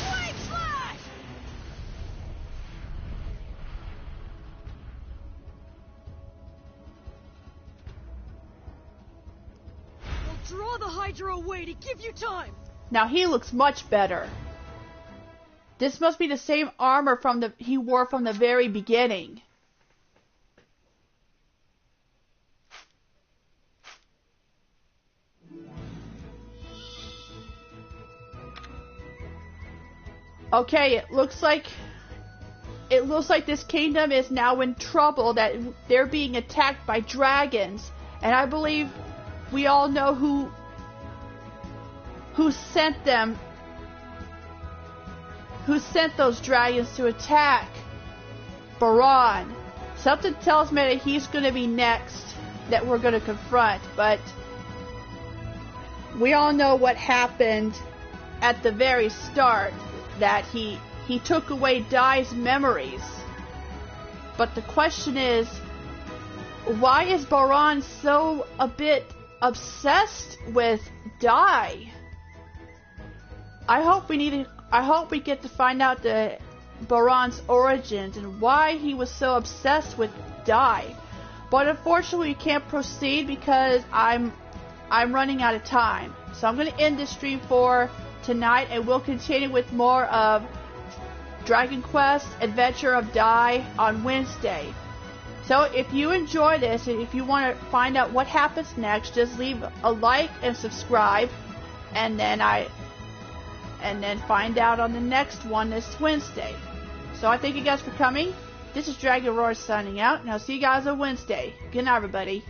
Flame slash! We'll draw the Hydra away to give you time. Now he looks much better. This must be the same armor he wore from the very beginning. Okay, it looks like this kingdom is now in trouble, that they're being attacked by dragons, and I believe we all know who sent them. Who sent those dragons to attack? Baron. Something tells me that he's going to be next that we're going to confront, but we all know what happened at the very start, that he took away Dai's memories. But the question is, why is Baron so a bit obsessed with Dai? I hope we get to find out the Baron's origins and why he was so obsessed with Dai. But unfortunately, we can't proceed because I'm running out of time. So I'm going to end this stream for tonight, and we'll continue with more of Dragon Quest Adventure of Dai on Wednesday. So if you enjoy this, and if you want to find out what happens next, just leave a like and subscribe, and then find out on the next one this Wednesday. So I thank you guys for coming, This is Dragon Roar signing out, and I'll see you guys on Wednesday. Good night, everybody.